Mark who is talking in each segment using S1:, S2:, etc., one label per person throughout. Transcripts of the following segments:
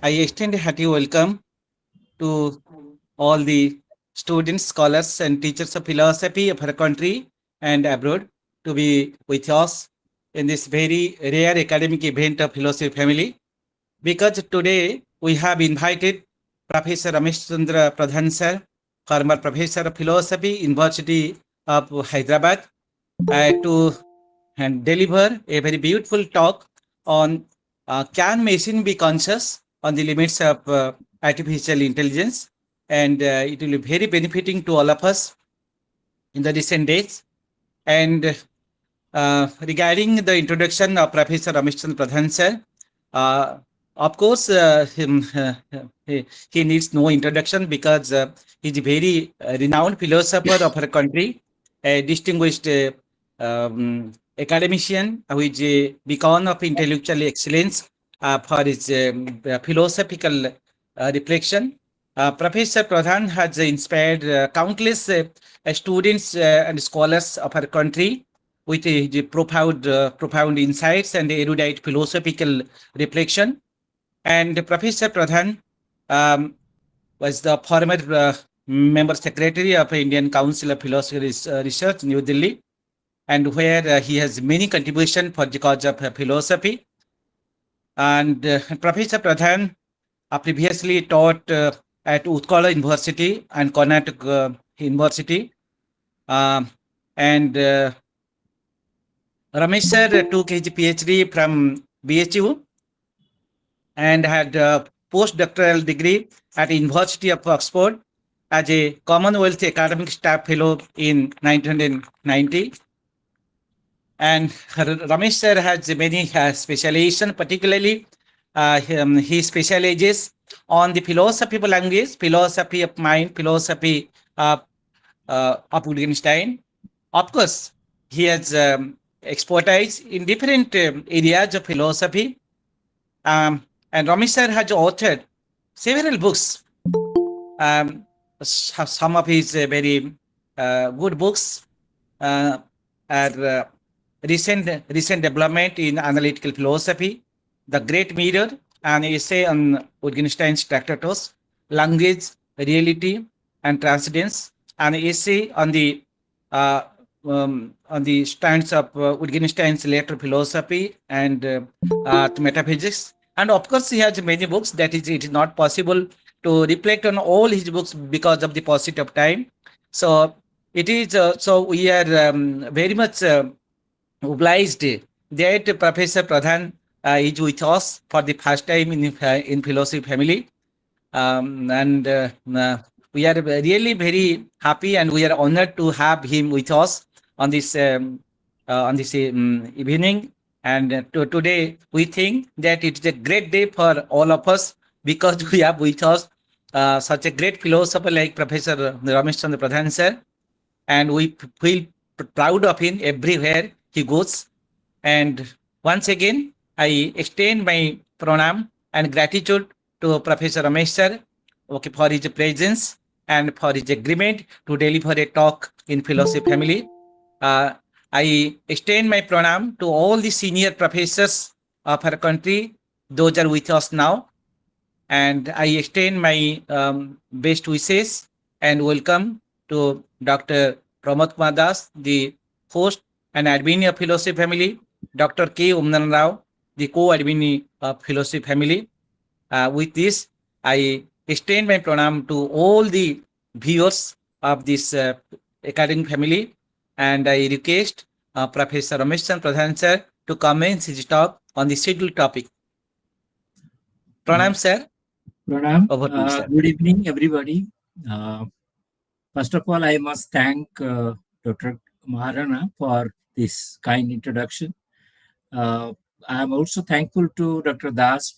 S1: I extend a hearty welcome to all the students, scholars, and teachers of philosophy of our country and abroad to be with us in this very rare academic event of philosophy family. Because today we have invited Professor Ramesh Chandra Pradhan sir, former professor of philosophy, University of Hyderabad, to and deliver a very beautiful talk on can machine be conscious on the limits of artificial intelligence, and it will be very benefiting to all of us in the recent days. And regarding the introduction of Professor Ramesh Chandra Pradhan sir, uh, of course, he needs no introduction because he's a very renowned philosopher of our country, a distinguished academician who is a beacon of intellectual excellence for his philosophical reflection. Professor Pradhan has inspired countless students and scholars of our country with the profound insights and erudite philosophical reflection. And Professor Pradhan um, was the former member secretary of Indian Council of Philosophy Research, New Delhi, and where he has many contributions for the cause of philosophy. And Professor Pradhan previously taught at Utkala University and Karnataka University. Um, and Ramesh sir took his PhD from BHU and had a postdoctoral degree at the University of Oxford as a Commonwealth Academic Staff Fellow in 1990. And Ramesh sir has many specialization, particularly he specializes on the philosophy of language, philosophy of mind, philosophy of Wittgenstein. Of course, he has expertise in different areas of philosophy. And Ramesh sir has authored several books. Some of his very good books uh, are recent development in analytical philosophy, The Great Mirror, an essay on Wittgenstein's Tractatus, Language, Reality, and Transcendence, an essay uh, on the stands of Wittgenstein's later philosophy and metaphysics. And of course, he has many books. That is, it is not possible to reflect on all his books because of the paucity of time. So it is. So we are very much obliged that Professor Pradhan is with us for the first time in philosophy family. And we are really very happy and we are honored to have him with us on this evening. And today we think that it is a great day for all of us because we have with us such a great philosopher like Professor Ramesh Chandra Pradhan sir, and we feel proud of him everywhere he goes. And once again, I extend my pranam and gratitude to Professor Ramesh sir, okay, for his presence and for his agreement to deliver a talk in philosophy family. Uh, I extend my pranam to all the senior professors of our country, those are with us now, and I extend my best wishes and welcome to Dr. Pramod Kumar Das, the host and admin of Philosophy Family, Dr. K. Umnan Rao, the co-admin of Philosophy Family. With this, I extend my pranam to all the viewers of this academic family, and I request Professor Ramesh Chandra Pradhan sir to commence his talk on the scheduled topic. Pranam sir.
S2: Pranam.
S1: Over to you, sir.
S2: Good evening, everybody. First of all, I must thank Dr. Maharana for this kind introduction. I am also thankful to Dr. Das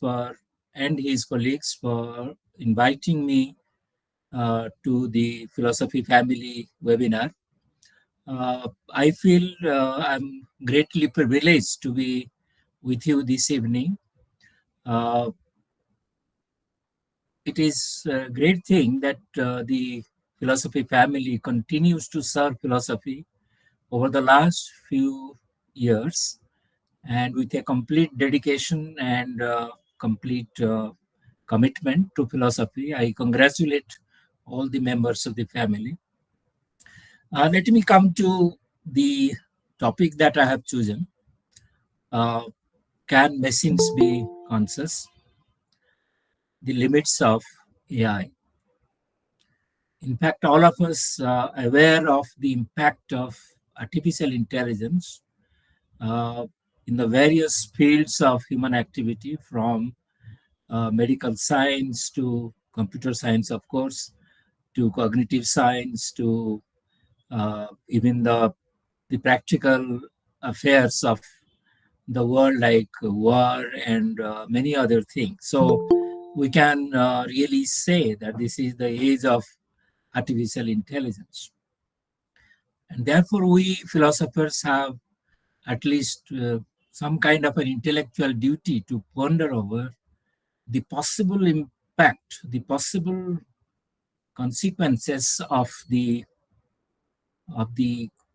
S2: and his colleagues for inviting me to the Philosophy Family webinar. I feel I'm greatly privileged to be with you this evening. It is a great thing that the philosophy family continues to serve philosophy over the last few years and with a complete dedication and complete commitment to philosophy. I congratulate all the members of the family. Let me come to the topic that I have chosen. Uh, can machines be conscious? The limits of AI. In fact, all of us are aware of the impact of artificial intelligence uh, in the various fields of human activity, from medical science to computer science, of course, to cognitive science, to even the practical affairs of the world, like war and many other things. So we can really say that this is the age of artificial intelligence. And therefore, we philosophers have at least some kind of an intellectual duty to ponder over the possible impact, the possible consequences of the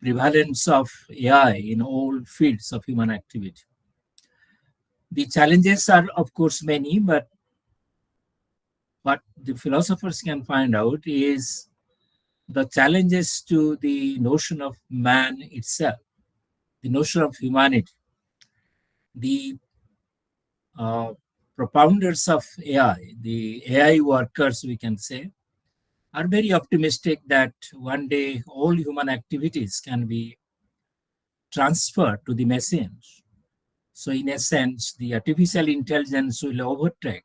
S2: prevalence of AI in all fields of human activity. The challenges are, of course, many, but what the philosophers can find out is the challenges to the notion of man itself, the notion of humanity. The uh, propounders of AI, the AI workers, we can say, are very optimistic that one day all human activities can be transferred to the machines. So, in a sense, the artificial intelligence will overtake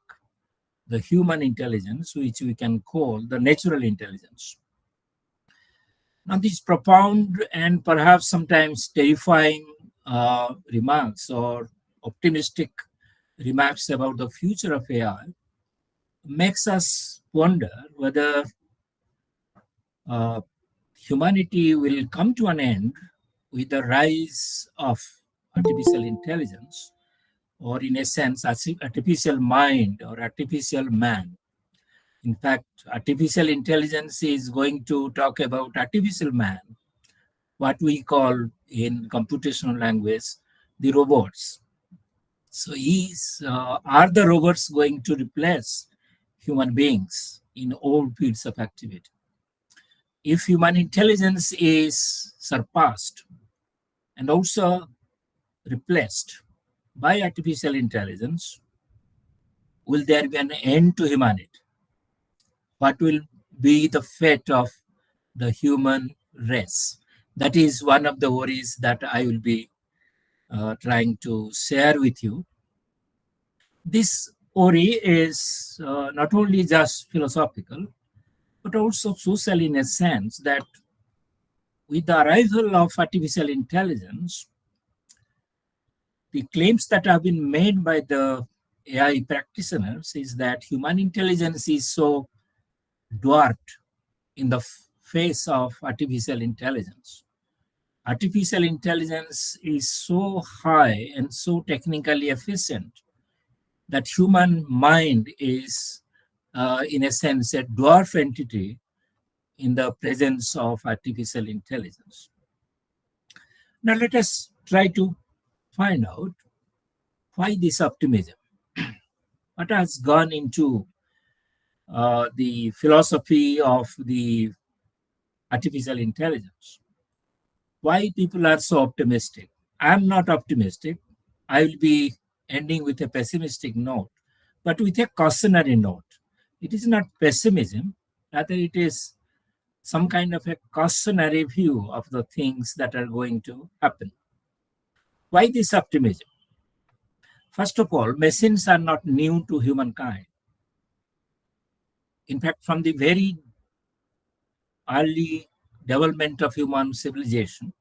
S2: the human intelligence, which we can call the natural intelligence. Now, these profound and perhaps sometimes terrifying remarks or optimistic remarks about the future of AI makes us wonder whether uh, humanity will come to an end with the rise of artificial intelligence, or in a sense, artificial mind or artificial man. In fact, artificial intelligence is going to talk about artificial man, what we call in computational language the robots. So, are the robots going to replace human beings in all fields of activity? If human intelligence is surpassed and also replaced by artificial intelligence, will there be an end to humanity? What will be the fate of the human race? That is one of the worries that I will be trying to share with you. This worry is not only just philosophical, but also social, in a sense that with the arrival of artificial intelligence, the claims that have been made by the AI practitioners is that human intelligence is so dwarfed in the face of artificial intelligence. Artificial intelligence is so high and so technically efficient that human mind is, in a sense, a dwarf entity in the presence of artificial intelligence. Now, let us try to find out why this optimism. What has gone into the philosophy of the artificial intelligence? Why people are so optimistic? I'm not optimistic. I will be ending with a pessimistic note, but with a cautionary note. It is not pessimism, rather, it is some kind of a cautionary view of the things that are going to happen. Why this optimism? First of all, machines are not new to humankind. In fact, from the very early development of human civilization,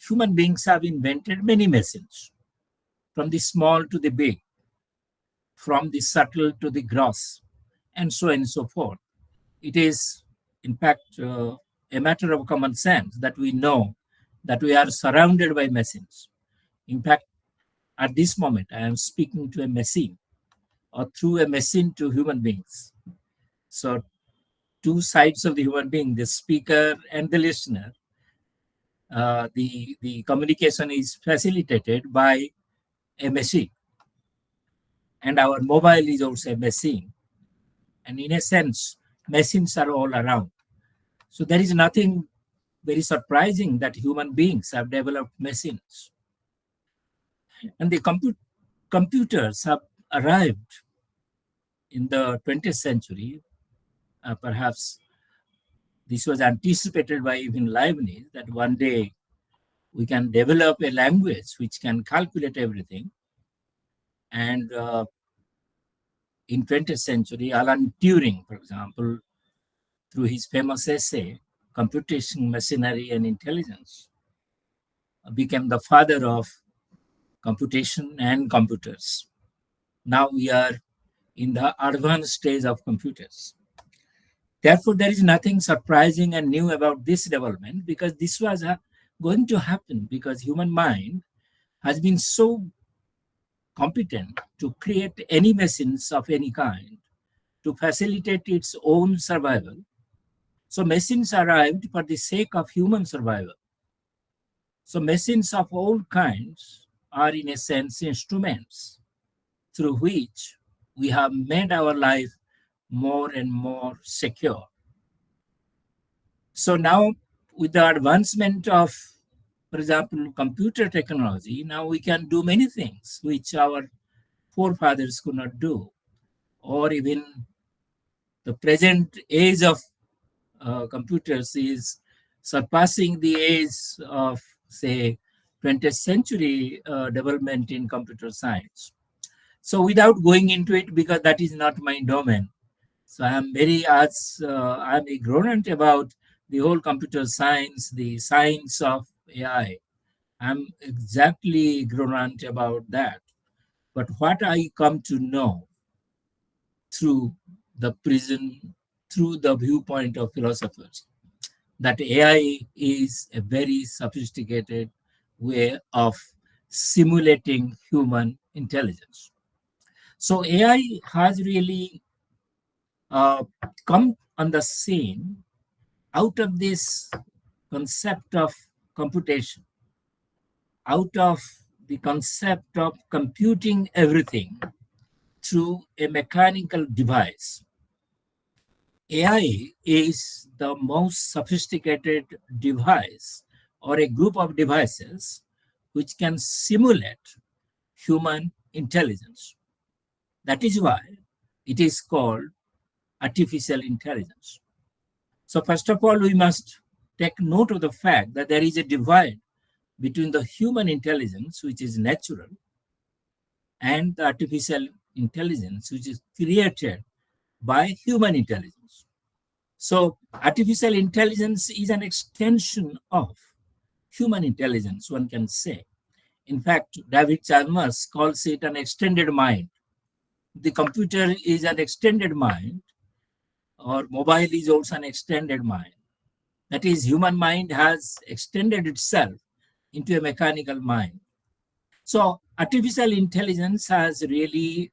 S2: human beings have invented many machines, from the small to the big, from the subtle to the gross, and so on and so forth. It is, in fact, a matter of common sense that we know that we are surrounded by machines. In fact, at this moment, I am speaking to a machine or through a machine to human beings. So, two sides of the human being, the speaker and the listener, the communication is facilitated by a machine. and our mobile is also a machine. And in a sense, machines are all around. So there is nothing very surprising that human beings have developed machines. And the computers have arrived in the 20th century. Perhaps this was anticipated by even Leibniz that one day we can develop a language which can calculate everything. And in 20th century, Alan Turing, for example, through his famous essay, Computation, Machinery, and Intelligence, became the father of computation and computers. Now we are in the advanced stage of computers. Therefore, there is nothing surprising and new about this development because this was going to happen because human mind has been so competent to create any machines of any kind to facilitate its own survival. So machines arrived for the sake of human survival. So machines of all kinds are in a sense instruments through which we have made our life more and more secure. So now with the advancement of, for example, computer technology, now we can do many things which our forefathers could not do, or even the present age of computers is surpassing the age of, say, 20th century development in computer science. So without going into it, because that is not my domain, so I'm I'm ignorant about the whole computer science, the science of AI. I'm exactly ignorant about that. But what I come to know through the prism, through the viewpoint of philosophers, that AI is a very sophisticated way of simulating human intelligence. So AI has really uh, come on the scene out of this concept of computation, out of the concept of computing everything through a mechanical device. AI is the most sophisticated device or a group of devices which can simulate human intelligence. That is why it is called artificial intelligence. So, first of all, we must take note of the fact that there is a divide between the human intelligence, which is natural, and the artificial intelligence, which is created by human intelligence. So, artificial intelligence is an extension of human intelligence, one can say. In fact, David Chalmers calls it an extended mind. The computer is an extended mind, or mobile is also an extended mind. That is, human mind has extended itself into a mechanical mind. So, artificial intelligence has really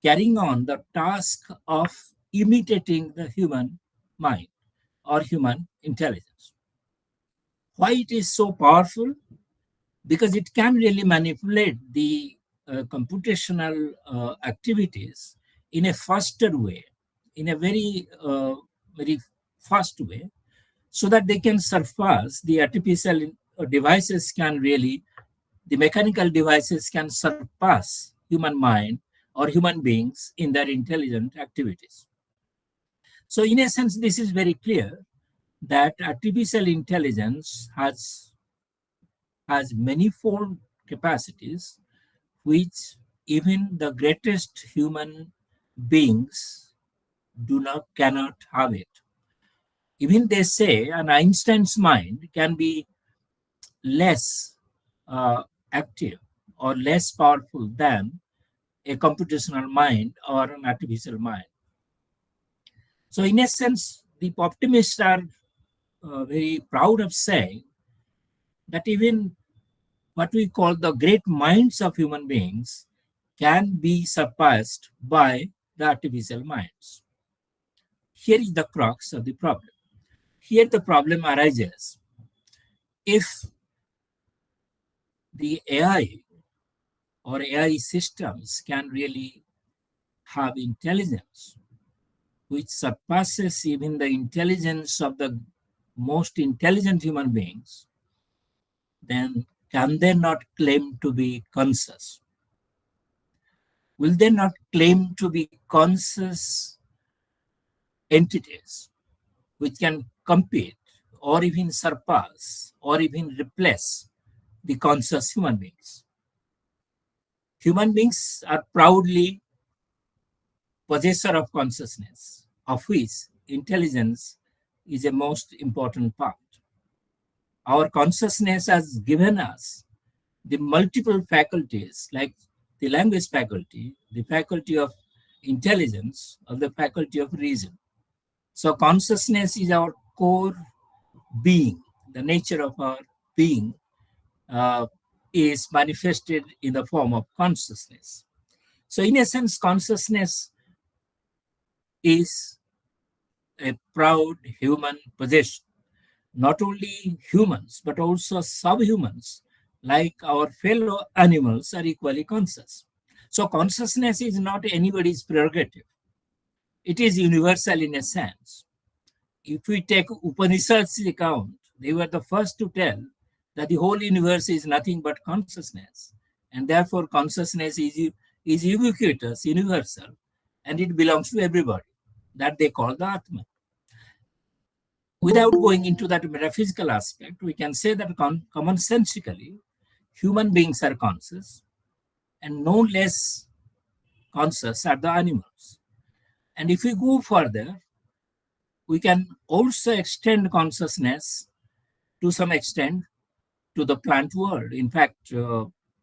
S2: carrying on the task of imitating the human mind or human intelligence. Why it is so powerful? Because it can really manipulate the computational activities in a faster way, in a very fast way, so that they can surpass the artificial devices can really, the mechanical devices can surpass human mind or human beings in their intelligent activities. So in a sense, this is very clear that artificial intelligence has manifold capacities which even the greatest human beings do not cannot have it. Even they say an Einstein's mind can be less uh, active or less powerful than a computational mind or an artificial mind. So, in a sense, the optimists are very proud of saying that even what we call the great minds of human beings can be surpassed by the artificial minds. Here is the crux of the problem. Here, the problem arises if the AI or AI systems can really have intelligence which surpasses even the intelligence of the most intelligent human beings, then can they not claim to be conscious? Will they not claim to be conscious entities which can compete or even surpass or even replace the conscious human beings? Human beings are proudly possessor of consciousness, of which intelligence is a most important part. Our consciousness has given us the multiple faculties like the language faculty, the faculty of intelligence, or the faculty of reason. So consciousness is our core being. The nature of our being uh, is manifested in the form of consciousness. So in a sense, consciousness is a proud human possession. Not only humans, but also subhumans, like our fellow animals, are equally conscious. So consciousness is not anybody's prerogative. It is universal in a sense. If we take Upanishads' account, they were the first to tell that the whole universe is nothing but consciousness. And therefore, consciousness is ubiquitous, universal, and it belongs to everybody. That they call the Atma. Without going into that metaphysical aspect, we can say that commonsensically, human beings are conscious, and no less conscious are the animals. And if we go further, we can also extend consciousness to some extent to the plant world. In fact,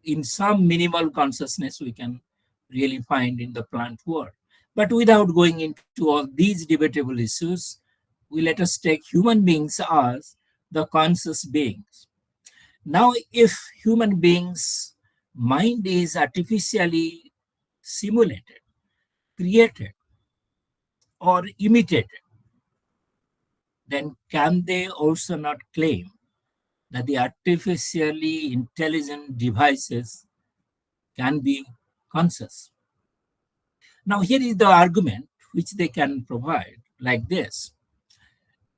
S2: in some minimal consciousness, we can really find in the plant world. But without going into all these debatable issues, we let us take human beings as the conscious beings. Now, if human beings' mind is artificially simulated, created, or imitated, then can they also not claim that the artificially intelligent devices can be conscious? Now, here is the argument which they can provide like this.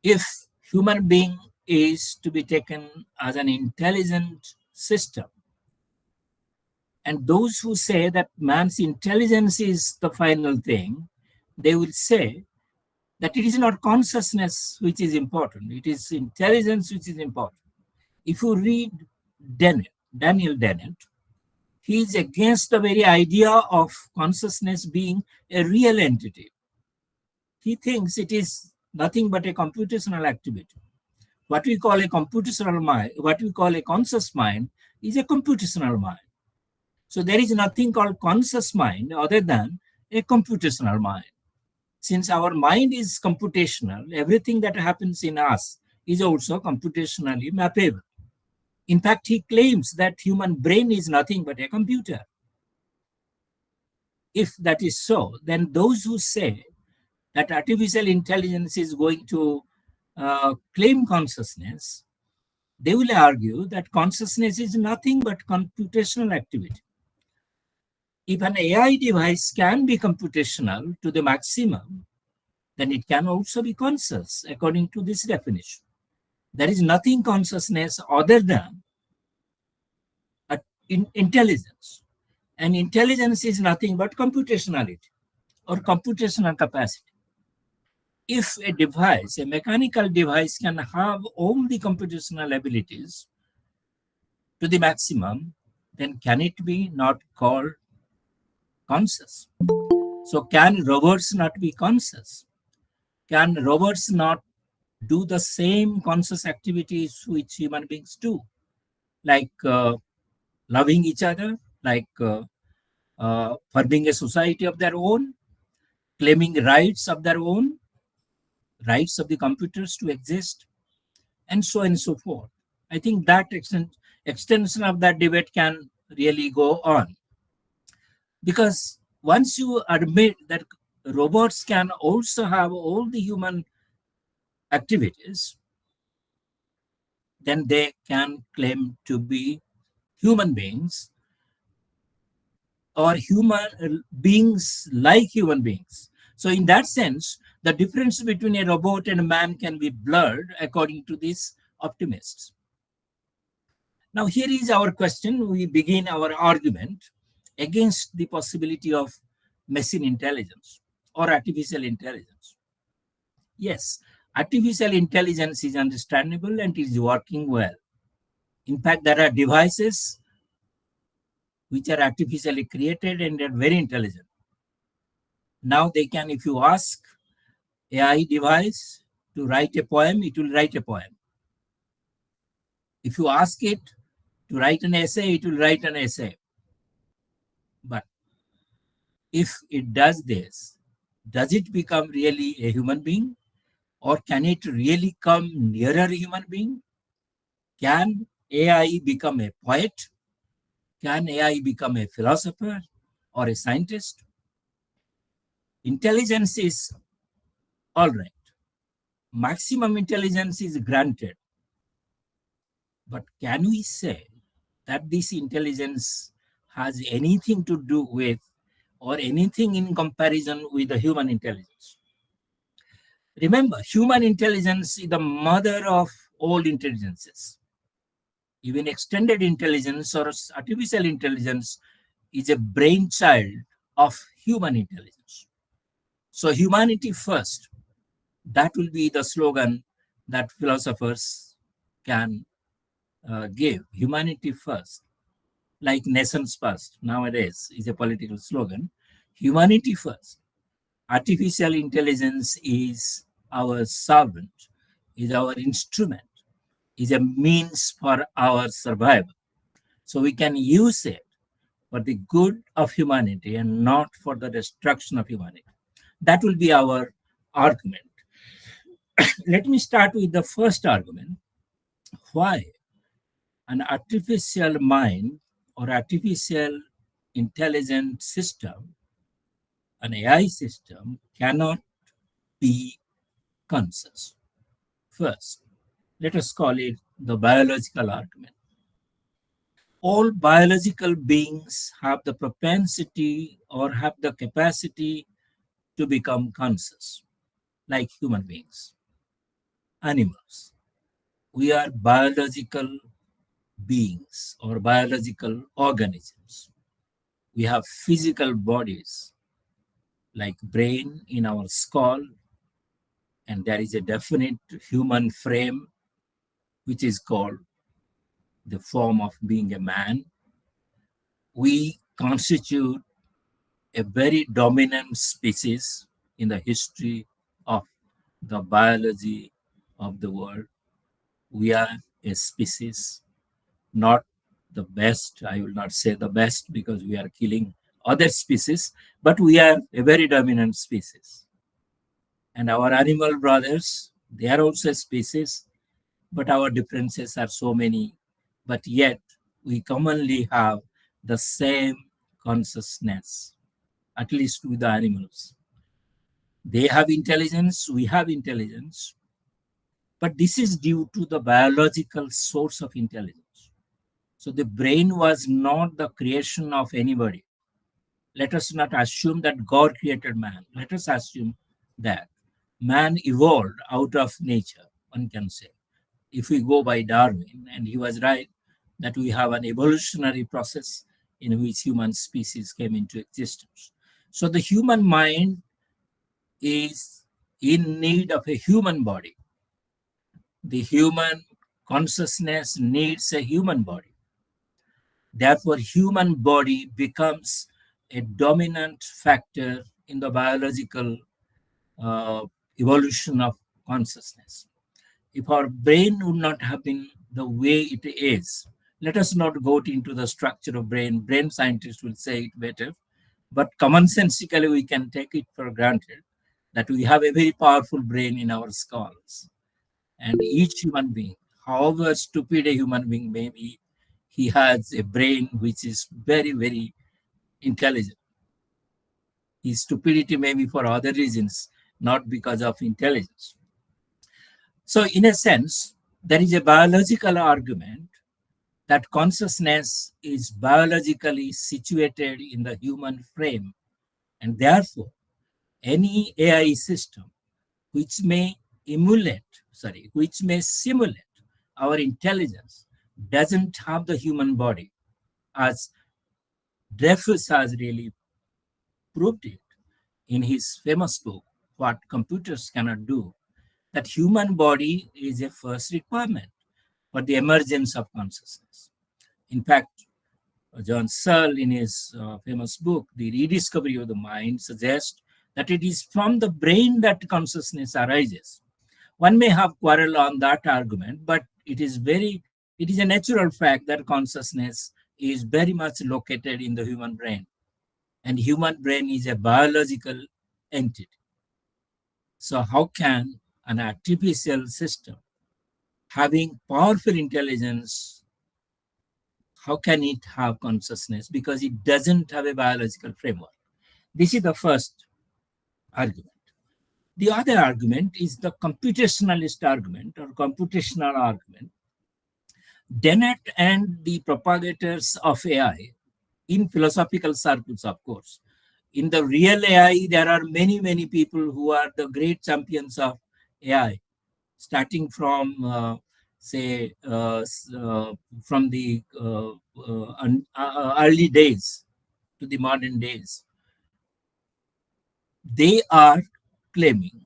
S2: If human being is to be taken as an intelligent system, and those who say that man's intelligence is the final thing, they will say that it is not consciousness which is important, it is intelligence which is important. If you read Daniel Dennett, he is against the very idea of consciousness being a real entity. He thinks it is nothing but a computational activity. What we call a computational mind, what we call a conscious mind, is a computational mind. So there is nothing called conscious mind other than a computational mind. Since our mind is computational, everything that happens in us is also computationally mappable. In fact, he claims that human brain is nothing but a computer. If that is so, then those who say that artificial intelligence is going to claim consciousness, they will argue that consciousness is nothing but computational activity. If an AI device can be computational to the maximum, then it can also be conscious according to this definition. There is nothing consciousness other than intelligence. And intelligence is nothing but computationality or computational capacity. If a device, a mechanical device, can have all the computational abilities to the maximum, then can it be not called conscious? So, can robots not be conscious? Can robots not do the same conscious activities which human beings do, like loving each other, like forming a society of their own, claiming rights of their own, rights of the computers to exist, and so on and so forth? I think that extension of that debate can really go on. Because once you admit that robots can also have all the human activities, then they can claim to be human beings or human beings like human beings. So, in that sense, the difference between a robot and a man can be blurred according to these optimists. Now, here is our question. We begin our argument against the possibility of machine intelligence or artificial intelligence. Yes, artificial intelligence is understandable and is working well. In fact, there are devices which are artificially created and are very intelligent. Now they can, if you ask AI device to write a poem, it will write a poem. If you ask it to write an essay, it will write an essay. But if it does this, does it become really a human being? Or can it really come nearer a human being? Can AI become a poet? Can AI become a philosopher or a scientist? Intelligence is all right. Maximum intelligence is granted. But can we say that this intelligence has anything to do with or anything in comparison with the human intelligence? Remember, human intelligence is the mother of all intelligences. Even extended intelligence or artificial intelligence is a brainchild of human intelligence. So, humanity first, that will be the slogan that philosophers can give. Humanity first, like nations first nowadays is a political slogan. Humanity first. Artificial intelligence is our servant, is our instrument, is a means for our survival. So we can use it for the good of humanity and not for the destruction of humanity. That will be our argument. Let me start with the first argument. Why an artificial mind or artificial intelligent system, an AI system, cannot be conscious? First, let us call it the biological argument. All biological beings have the propensity or have the capacity to become conscious, like human beings, animals. We are biological beings or biological organisms. We have physical bodies like brain in our skull, and there is a definite human frame which is called the form of being a man. We constitute a very dominant species in the history of the biology of the world. We are a species, not the best. I will not say the best because we are killing other species, but we are a very dominant species. And our animal brothers, they are also a species, but our differences are so many. But yet, we commonly have the same consciousness, at least with the animals. They have intelligence, we have intelligence, but this is due to the biological source of intelligence. So the brain was not the creation of anybody. Let us not assume that God created man. Let us assume that man evolved out of nature, one can say. If we go by Darwin, and he was right, that we have an evolutionary process in which human species came into existence. So the human mind is in need of a human body. The human consciousness needs a human body. Therefore, human body becomes a dominant factor in the biological evolution of consciousness. If our brain would not have been the way it is, let us not go into the structure of brain. Brain scientists will say it better, but commonsensically we can take it for granted that we have a very powerful brain in our skulls. And each human being, however stupid a human being may be, he has a brain which is very, very intelligent. His stupidity may be for other reasons, not because of intelligence. So, in a sense, there is a biological argument that consciousness is biologically situated in the human frame, and therefore any AI system which may which may simulate our intelligence doesn't have the human body, as Dreyfus has really proved it in his famous book, What Computers Cannot Do, that human body is a first requirement for the emergence of consciousness. In fact, John Searle, in his famous book, The Rediscovery of the Mind, suggests that it is from the brain that consciousness arises. One may have quarrel on that argument, but it is a natural fact that consciousness is very much located in the human brain, and human brain is a biological entity. So how can an artificial system having powerful intelligence, how can it have consciousness? Because it doesn't have a biological framework. This is the first argument. The other argument is the computationalist argument or computational argument. Dennett and the propagators of AI, in philosophical circles, of course. In the real AI, there are many, many people who are the great champions of AI, starting from, from the early days to the modern days. They are claiming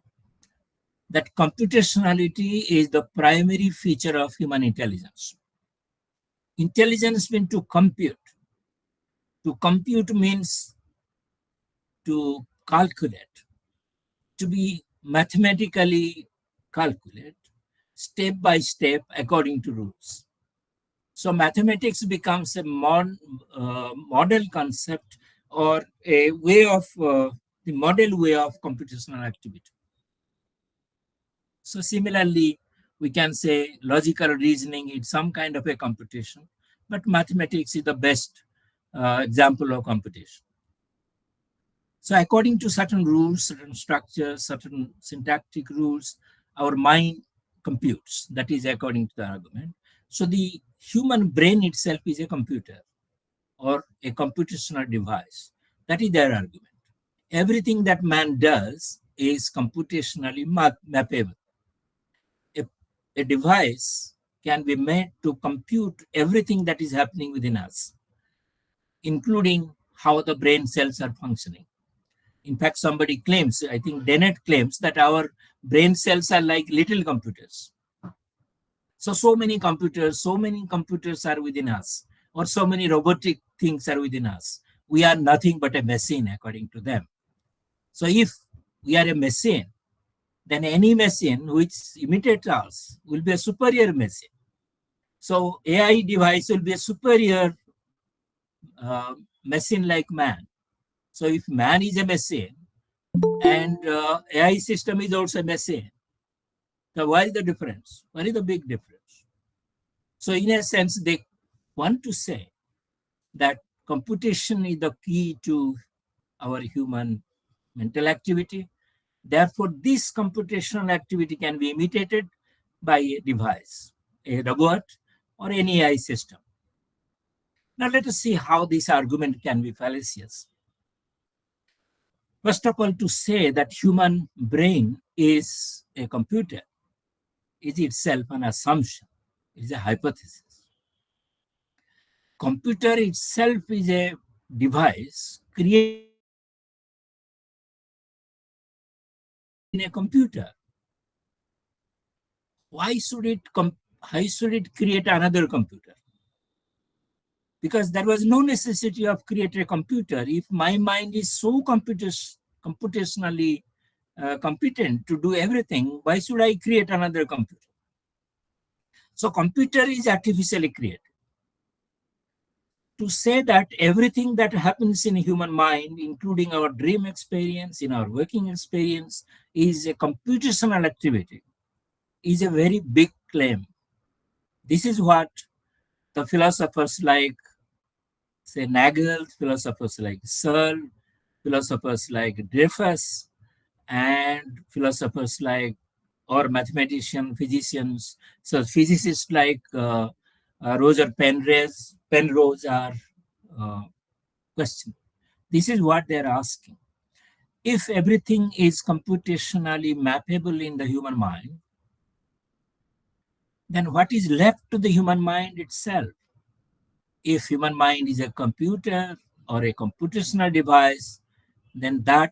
S2: that computationality is the primary feature of human intelligence. Intelligence means to compute. To compute means to calculate, to be mathematically calculate step by step according to rules. So mathematics becomes a model concept or a way of the model way of computational activity. So similarly, we can say logical reasoning is some kind of a computation, but mathematics is the best example of computation. So according to certain rules, certain structures, certain syntactic rules, our mind computes. That is according to the argument. So the human brain itself is a computer or a computational device. That is their argument. Everything that man does is computationally mappable. A device can be made to compute everything that is happening within us, including how the brain cells are functioning. In fact, somebody claims, I think Dennett claims, that our brain cells are like little computers. So many computers are within us, or so many robotic things are within us. We are nothing but a machine, according to them. So if we are a machine, then any machine which imitates us will be a superior machine. So AI device will be a superior machine like man. So if man is a machine and AI system is also a machine, so what is the difference? What is the big difference? So in a sense, they want to say that computation is the key to our human mental activity. Therefore, this computational activity can be imitated by a device, a robot, or any AI system. Now let us see how this argument can be fallacious. First of all, to say that human brain is a computer is itself an assumption. It is a hypothesis. Computer itself is a device created in a computer. Why should it create another computer? Because there was no necessity of creating a computer. If my mind is so computationally competent to do everything, why should I create another computer? So computer is artificially created. To say that everything that happens in human mind, including our dream experience, in our working experience, is a computational activity, is a very big claim. This is what the philosophers like, say, Nagel, philosophers like Searle, philosophers like Dreyfus, and philosophers like, or mathematicians, physicians, so physicists like Roger Penrose are uh, questioning. This is what they're asking. If everything is computationally mappable in the human mind, then what is left to the human mind itself? If human mind is a computer or a computational device, then that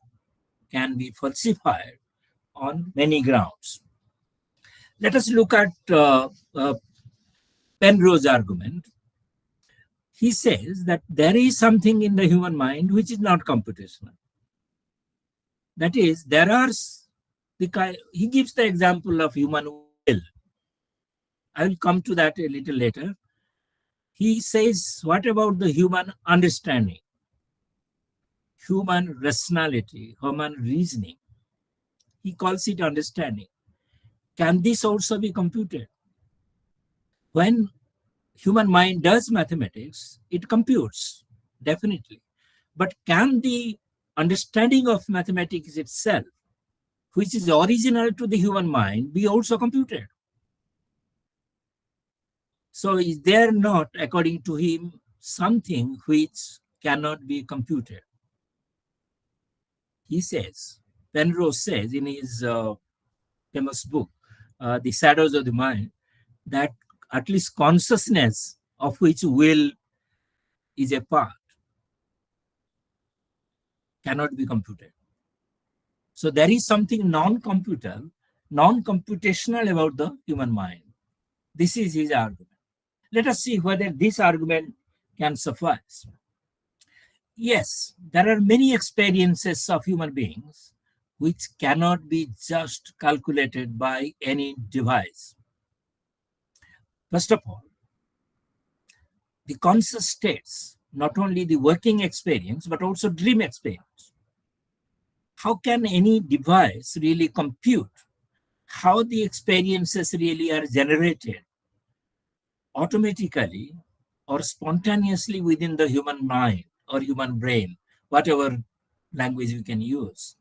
S2: can be falsified on many grounds. Let us look at Penrose's argument. He says that there is something in the human mind which is not computational. That is, there are he gives the example of human will. I will come to that a little later. He says, what about the human understanding, human rationality, human reasoning? He calls it understanding. Can this also be computed? When human mind does mathematics, it computes, definitely. But can the understanding of mathematics itself, which is original to the human mind, be also computed? So is there not, according to him, something which cannot be computed? He says, Penrose says in his famous book, The Shadows of the Mind, that at least consciousness, of which will is a part, cannot be computed. So there is something non-computational about the human mind. This is his argument. Let us see whether this argument can suffice. Yes, there are many experiences of human beings which cannot be just calculated by any device. First of all, the conscious states, not only the working experience, but also dream experience. How can any device really compute how the experiences really are generated automatically or spontaneously within the human mind or human brain, whatever language we can use?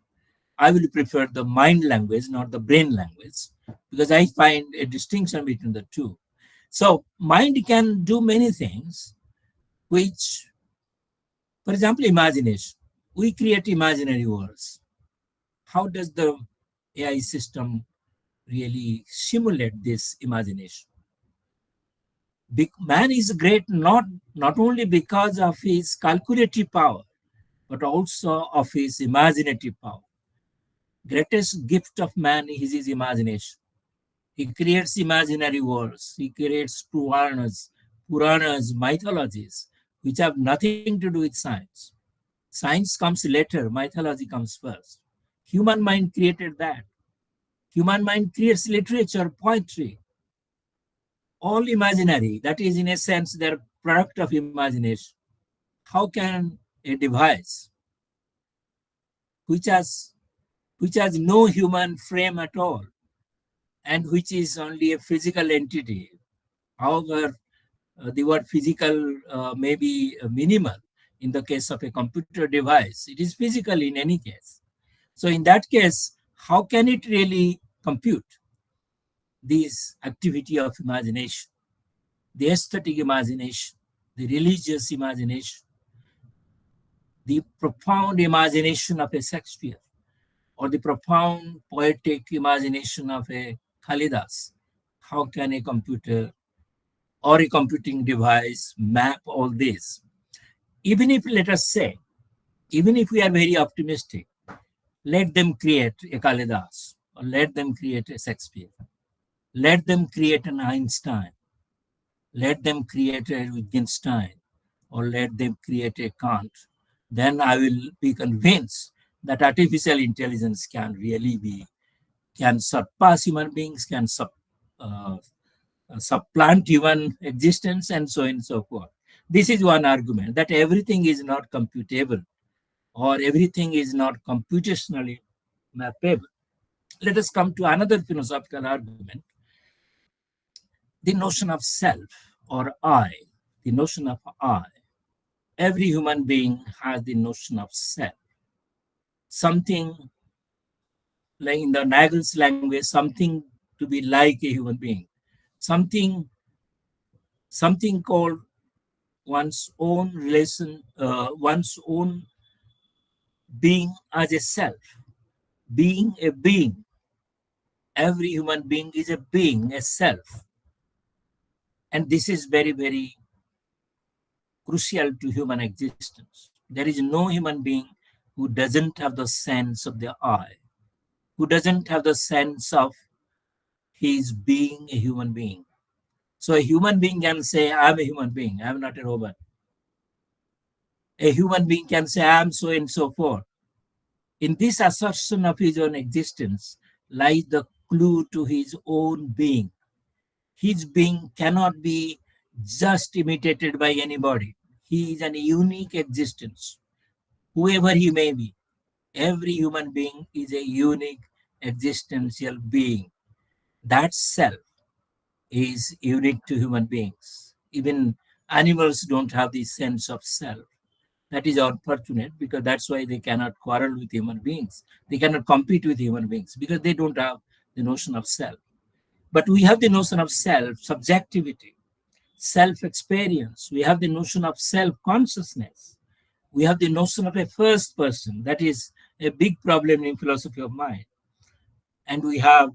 S2: I will prefer the mind language, not the brain language, because I find a distinction between the two. So, mind can do many things, which, for example, imagination. We create imaginary worlds. How does the AI system really simulate this imagination? Man is great not only because of his calculative power, but also of his imaginative power. Greatest gift of man is his imagination. He creates imaginary worlds. He creates Puranas, mythologies, which have nothing to do with science. Science comes later, mythology comes first. Human mind created that. Human mind creates literature, poetry, all imaginary. That is, in a sense, they're product of imagination. How can a device which has no human frame at all and which is only a physical entity, however, the word physical may be minimal in the case of a computer device, it is physical in any case. So in that case, how can it really compute this activity of imagination, the aesthetic imagination, the religious imagination, the profound imagination of a Shakespeare, or the profound poetic imagination of a Kalidas? How can a computer or a computing device map all this? Even if, let us say, even if we are very optimistic, let them create a Kalidas, or let them create a Shakespeare, let them create an Einstein, let them create a Wittgenstein, or let them create a Kant, then I will be convinced that artificial intelligence can surpass human beings, can supplant human existence, and so on and so forth. This is one argument, that everything is not computable or everything is not computationally mappable. Let us come to another philosophical argument, the notion of self or I, the notion of I. Every human being has the notion of self, something like in the Nagel's language, something to be like a human being, something something called one's own relation, one's own being as a self, being a being. Every human being is a being, a self. And this is very, very crucial to human existence. There is no human being who doesn't have the sense of the I, who doesn't have the sense of his being a human being. So a human being can say, I'm a human being, I'm not a robot. A human being can say, I'm so and so forth. In this assertion of his own existence lies the clue to his own being. His being cannot be just imitated by anybody. He is an unique existence, whoever he may be. Every human being is a unique existential being. That self is unique to human beings. Even animals don't have this sense of self. That is unfortunate because that's why they cannot quarrel with human beings. They cannot compete with human beings because they don't have the notion of self. But we have the notion of self, subjectivity, self experience. We have the notion of self consciousness. We have the notion of a first person. That is a big problem in philosophy of mind. And we have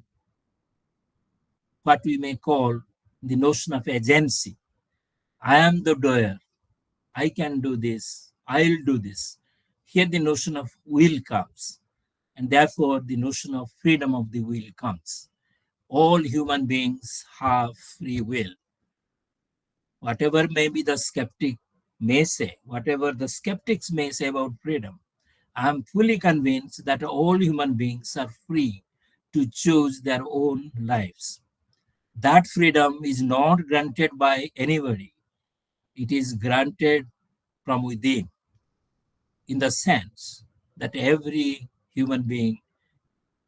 S2: what we may call the notion of agency. I am the doer. I can do this. I'll do this. Here the notion of will comes. And therefore the notion of freedom of the will comes. All human beings have free will. Whatever may be the skeptic may say, whatever the skeptics may say about freedom, I am fully convinced that all human beings are free to choose their own lives. That freedom is not granted by anybody. It is granted from within, in the sense that every human being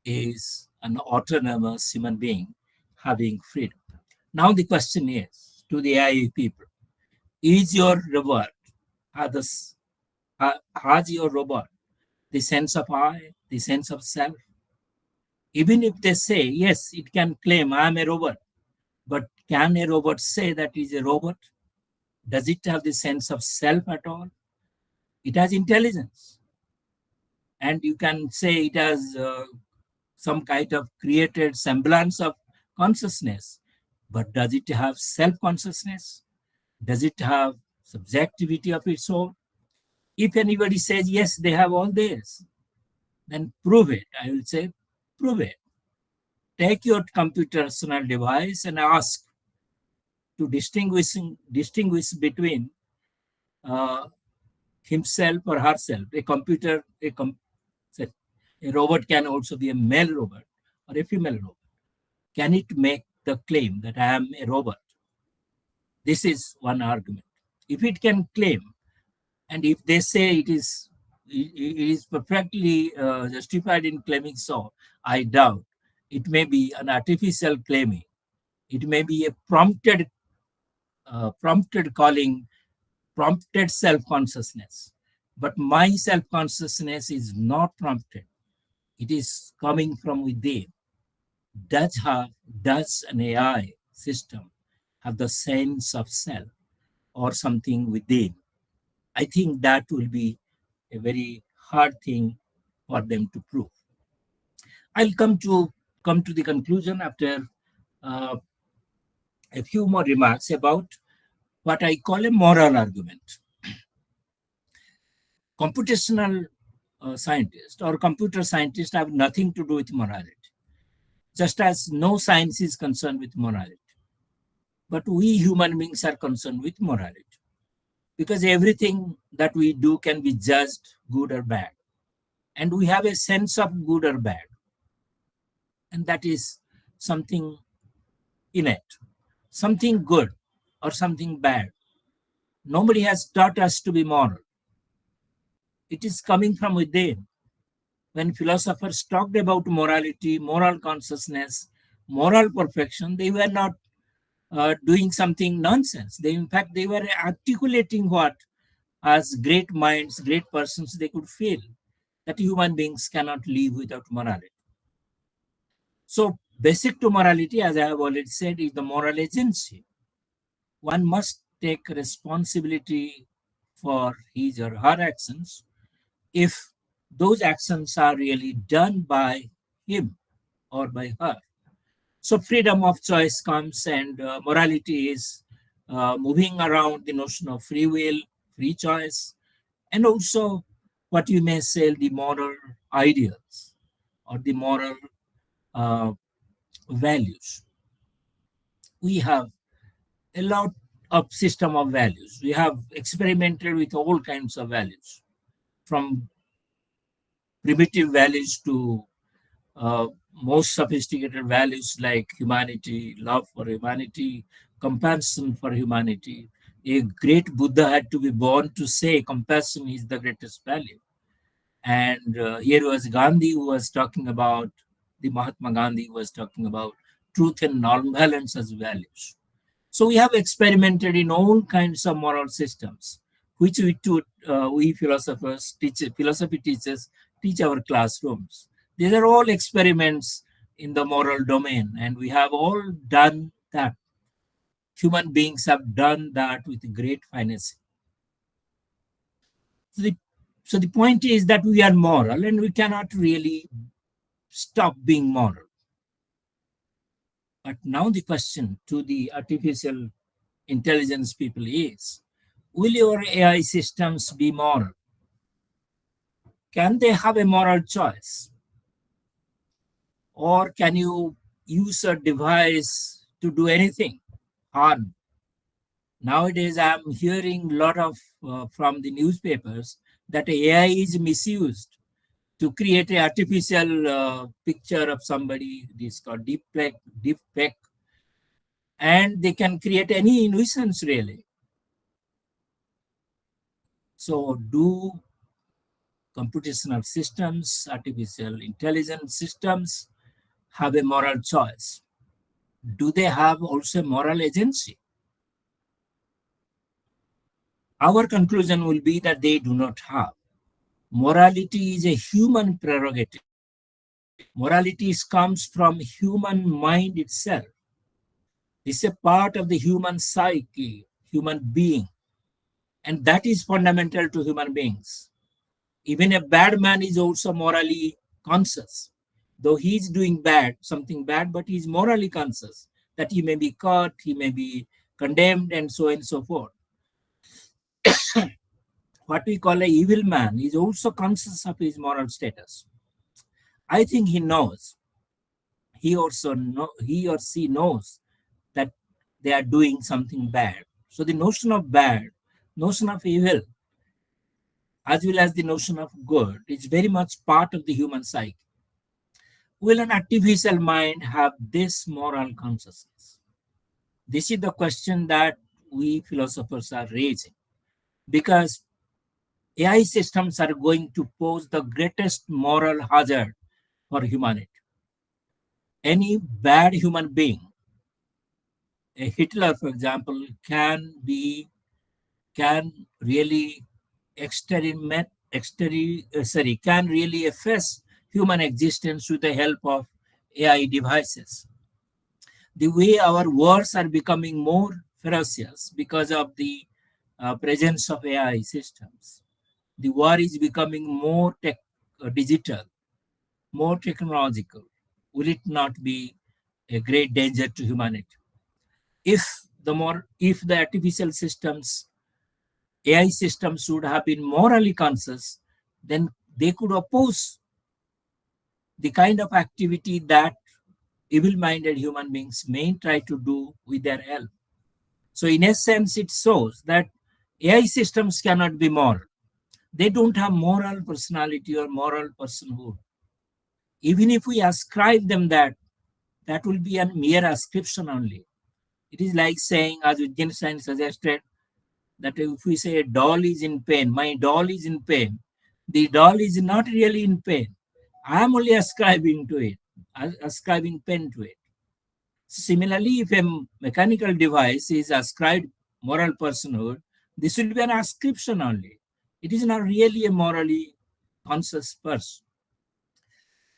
S2: is an autonomous human being having freedom. Now the question is to the AI people, is your robot, has your robot the sense of I, the sense of self? Even if they say, yes, it can claim I am a robot, but can a robot say that it is a robot? Does it have the sense of self at all? It has intelligence. And you can say it has some kind of created semblance of consciousness. But does it have self consciousness? Does it have subjectivity of its own? If anybody says, yes, they have all this, then prove it. I will say, prove it. Take your computational device and ask to distinguish between uh, himself or herself. A robot can also be a male robot or a female robot. Can it make the claim that I am a robot? This is one argument. If it can claim, and if they say it is perfectly justified in claiming so, I doubt. It may be an artificial claiming. It may be a prompted calling, prompted self-consciousness. But my self-consciousness is not prompted. It is coming from within. Does an AI system have the sense of self or something within? I think that will be a very hard thing for them to prove. I'll come to the conclusion after uh, a few more remarks about what I call a moral argument. Computational scientists or computer scientists have nothing to do with morality, just as no science is concerned with morality. But we human beings are concerned with morality because everything that we do can be judged good or bad. And we have a sense of good or bad. And that is something innate, something good or something bad. Nobody has taught us to be moral. It is coming from within. When philosophers talked about morality, moral consciousness, moral perfection, they were not doing something nonsense. In fact, they were articulating what, as great minds, great persons, they could feel that human beings cannot live without morality. So, basic to morality, as I have already said, is the moral agency. one must take responsibility for his or her actions if those actions are really done by him or by her. So freedom of choice comes, and morality is moving around the notion of free will, free choice, and also what you may say the moral ideals or the moral uh, values. We have a lot of system of values. We have experimented with all kinds of values, from primitive values to most sophisticated values like humanity, love for humanity, compassion for humanity. A great Buddha had to be born to say compassion is the greatest value. And here was Gandhi who was talking about, the Mahatma Gandhi was talking about truth and nonviolence as values. So we have experimented in all kinds of moral systems, which we philosophers, philosophy teachers teach our classrooms. These are all experiments in the moral domain, and we have all done that. Human beings have done that with great finesse. So the, so the point is that we are moral, and we cannot really stop being moral. But now the question to the artificial intelligence people is, will your AI systems be moral? Can they have a moral choice? Or can you use a device to do anything harm? Nowadays, I'm hearing a lot of from the newspapers that AI is misused to create an artificial picture of somebody. This is called deep fake, and they can create any nuisance really. So, do computational systems, artificial intelligence systems have a moral choice? Do they have also moral agency? Our conclusion will be that they do not have. Morality is a human prerogative. Morality comes from human mind itself. It's a part of the human psyche, human being, and that is fundamental to human beings. Even a bad man is also morally conscious, though he's doing something bad, but he's morally conscious that he may be caught, he may be condemned, and so on and so forth. What we call a evil man is also conscious of his moral status. I think he or she knows that they are doing something bad. So the notion of bad, notion of evil, as well as the notion of good is very much part of the human psyche. Will an artificial mind have this moral consciousness? This is the question that we philosophers are raising, because AI systems are going to pose the greatest moral hazard for humanity. Any bad human being, a Hitler, for example, can really can really efface human existence with the help of AI devices. The way our wars are becoming more ferocious because of the presence of AI systems. The war is becoming more digital, more technological. Will it not be a great danger to humanity? If the artificial systems, AI systems would have been morally conscious, then they could oppose the kind of activity that evil-minded human beings may try to do with their help. So in a sense, it shows that AI systems cannot be moral. They don't have moral personality or moral personhood. Even if we ascribe them that will be a mere ascription only. It is like saying, as Wittgenstein suggested, that if we say a doll is in pain, my doll is in pain, the doll is not really in pain. I am only ascribing to it, ascribing pain to it. Similarly, if a mechanical device is ascribed moral personhood, this will be an ascription only. It is not really a morally conscious person.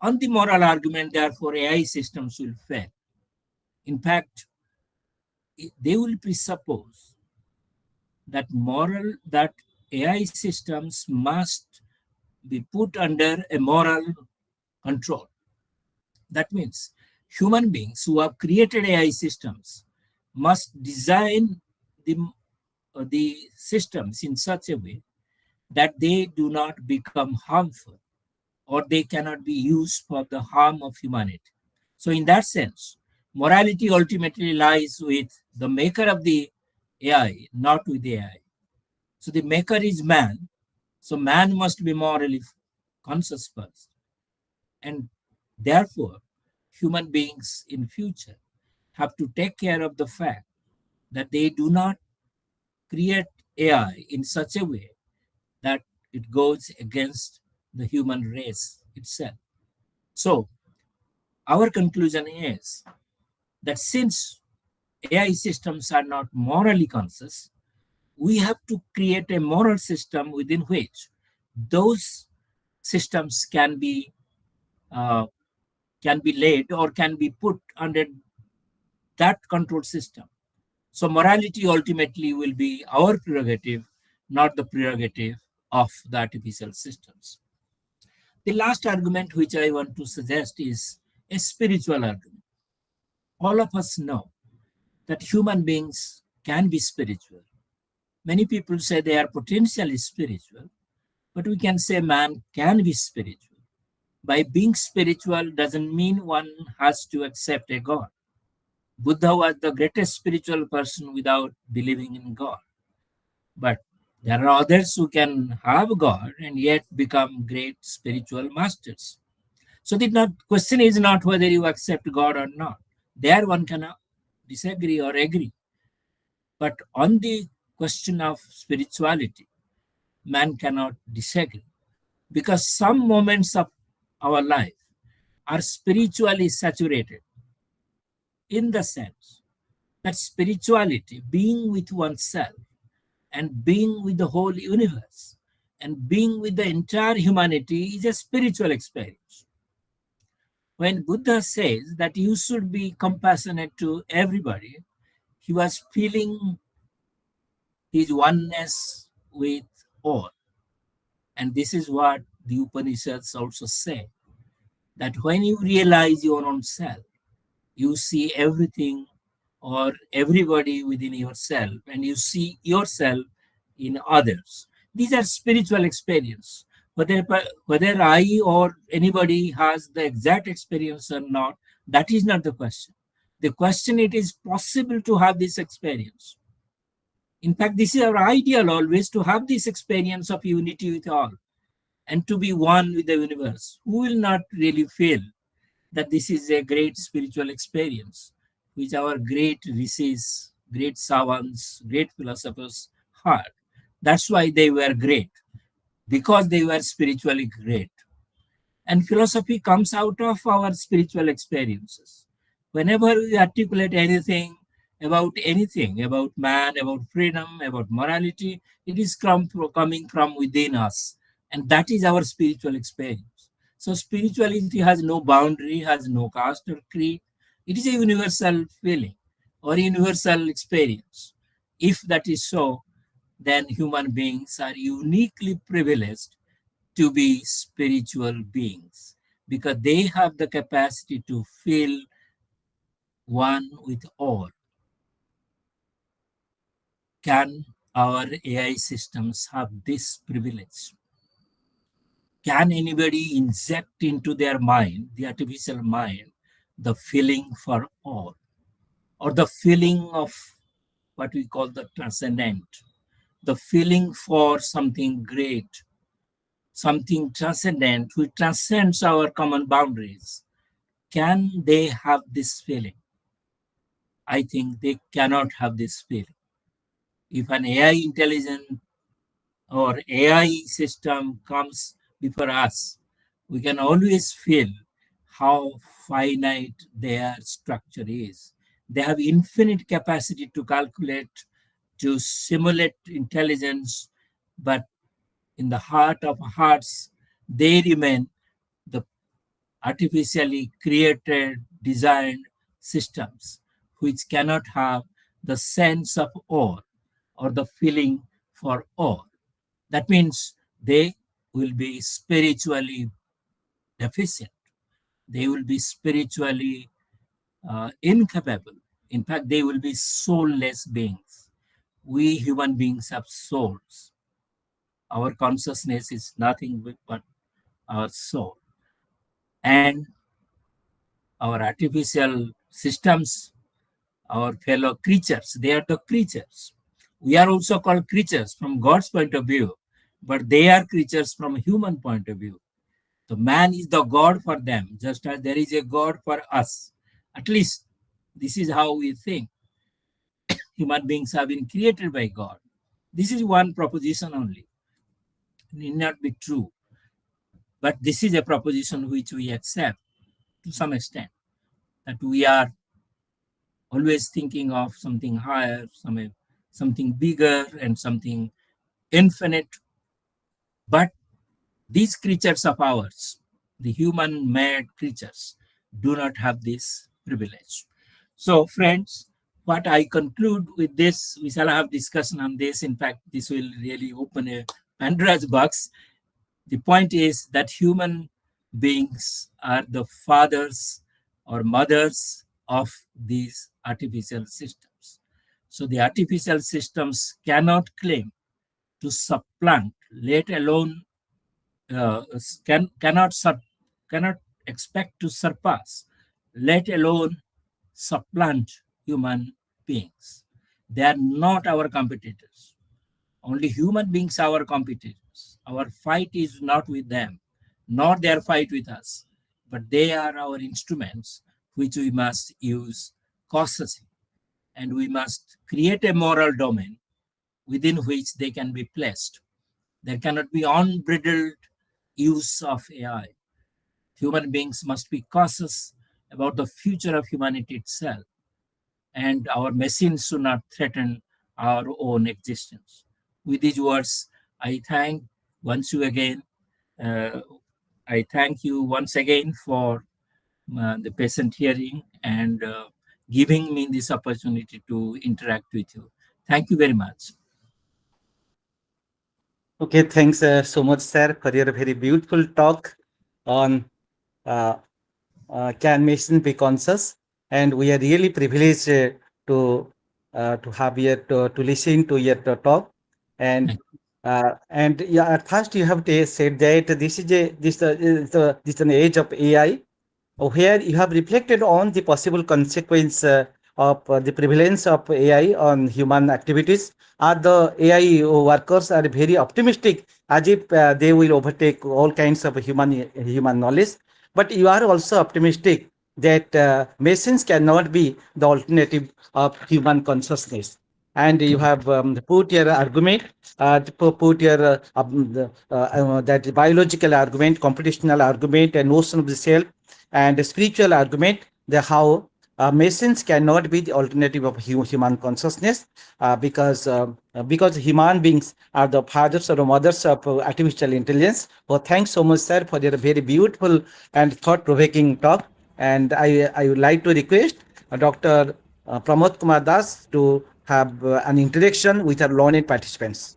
S2: On the moral argument, therefore, AI systems will fail. In fact, they will presuppose that AI systems must be put under a moral control. That means human beings who have created AI systems must design the, the systems in such a way that they do not become harmful or they cannot be used for the harm of humanity. So, in that sense, morality ultimately lies with the maker of the AI, not with the AI. So, the maker is man. So, man must be morally conscious first. And therefore, human beings in future have to take care of the fact that they do not create AI in such a way that it goes against the human race itself. So, our conclusion is that since AI systems are not morally conscious, we have to create a moral system within which those systems uh, can be laid or can be put under that control system. So morality ultimately will be our prerogative, not the prerogative of the artificial systems. The last argument which I want to suggest is a spiritual argument. All of us know that human beings can be spiritual. Many people say they are potentially spiritual, but we can say man can be spiritual. By being spiritual doesn't mean one has to accept a God. Buddha was the greatest spiritual person without believing in God. But there are others who can have God and yet become great spiritual masters. So the question is not whether you accept God or not. There one can disagree or agree. But on the question of spirituality, man cannot disagree because some moments of our life are spiritually saturated in the sense that spirituality, being with oneself and being with the whole universe and being with the entire humanity, is a spiritual experience. When Buddha says that you should be compassionate to everybody, he was feeling his oneness with all. And this is what the Upanishads also say, that when you realize your own self, you see everything or everybody within yourself, and you see yourself in others. These are spiritual experience. Whether I or anybody has the exact experience or not, that is not the question. The question, it is possible to have this experience. In fact, this is our ideal always, to have this experience of unity with all and to be one with the universe. Who will not really feel that this is a great spiritual experience, which our great rishis, great savants, great philosophers had? That's why they were great, because they were spiritually great. And philosophy comes out of our spiritual experiences. Whenever we articulate anything, about man, about freedom, about morality, it is coming from within us. And that is our spiritual experience. So spirituality has no boundary, has no caste or creed. It is a universal feeling or universal experience. If that is so, then human beings are uniquely privileged to be spiritual beings because they have the capacity to feel one with all. Can our AI systems have this privilege? Can anybody inject into their mind, the artificial mind, the feeling for all or the feeling of what we call the transcendent, the feeling for something great, something transcendent which transcends our common boundaries? Can they have this feeling? I think they cannot have this feeling. If an AI intelligent or AI system comes before us, we can always feel how finite their structure is. They have infinite capacity to calculate, to simulate intelligence, but in the heart of hearts, they remain the artificially created, designed systems which cannot have the sense of awe or the feeling for awe. That means they will be spiritually deficient. They will be spiritually incapable. In fact, they will be soulless beings. We human beings have souls. Our consciousness is nothing but our soul. And our artificial systems, our fellow creatures, they are the creatures. We are also called creatures from God's point of view, but they are creatures from a human point of view. So man is the God for them, just as there is a God for us. At least this is how we think. Human beings have been created by God. This is one proposition only. It need not be true, but this is a proposition which we accept to some extent, that we are always thinking of something higher, something bigger, and something infinite. But these creatures of ours, the human made creatures, do not have this privilege. So, friends, what I conclude with this, we shall have discussion on this. In fact, this will really open a Pandora's box. The point is that human beings are the fathers or mothers of these artificial systems. So the artificial systems cannot claim to supplant, let alone cannot expect to surpass, let alone supplant human beings. They are not our competitors. Only human beings are our competitors. Our fight is not with them, nor their fight with us, but they are our instruments which we must use cautiously. And we must create a moral domain within which they can be placed. There cannot be unbridled use of AI. Human beings must be cautious about the future of humanity itself, and our machines should not threaten our own existence. With these words, I thank once you again. Uh, I thank you once again for the patient hearing and giving me this opportunity to interact with you. Thank you very much.
S1: Okay, thanks so much, sir, for your very beautiful talk on uh, can machine be conscious, and we are really privileged to have your to listen to your talk. And
S2: Thank
S1: yeah, at first you have said that this is a this is an age of AI, where you have reflected on the possible consequence of the prevalence of AI on human activities. Are the AI workers are very optimistic, as if they will overtake all kinds of human knowledge. But you are also optimistic that machines cannot be the alternative of human consciousness. And you
S2: you.
S1: have put your argument, put your that biological argument, computational argument, and notion of the self, and the spiritual argument, the how machines cannot be the alternative of human consciousness, because human beings are the fathers or the mothers of artificial intelligence. Well, thanks so much, sir, for your very beautiful and thought-provoking talk. And I would like to request Dr. Pramod Kumar Das to have an interaction with our learned participants.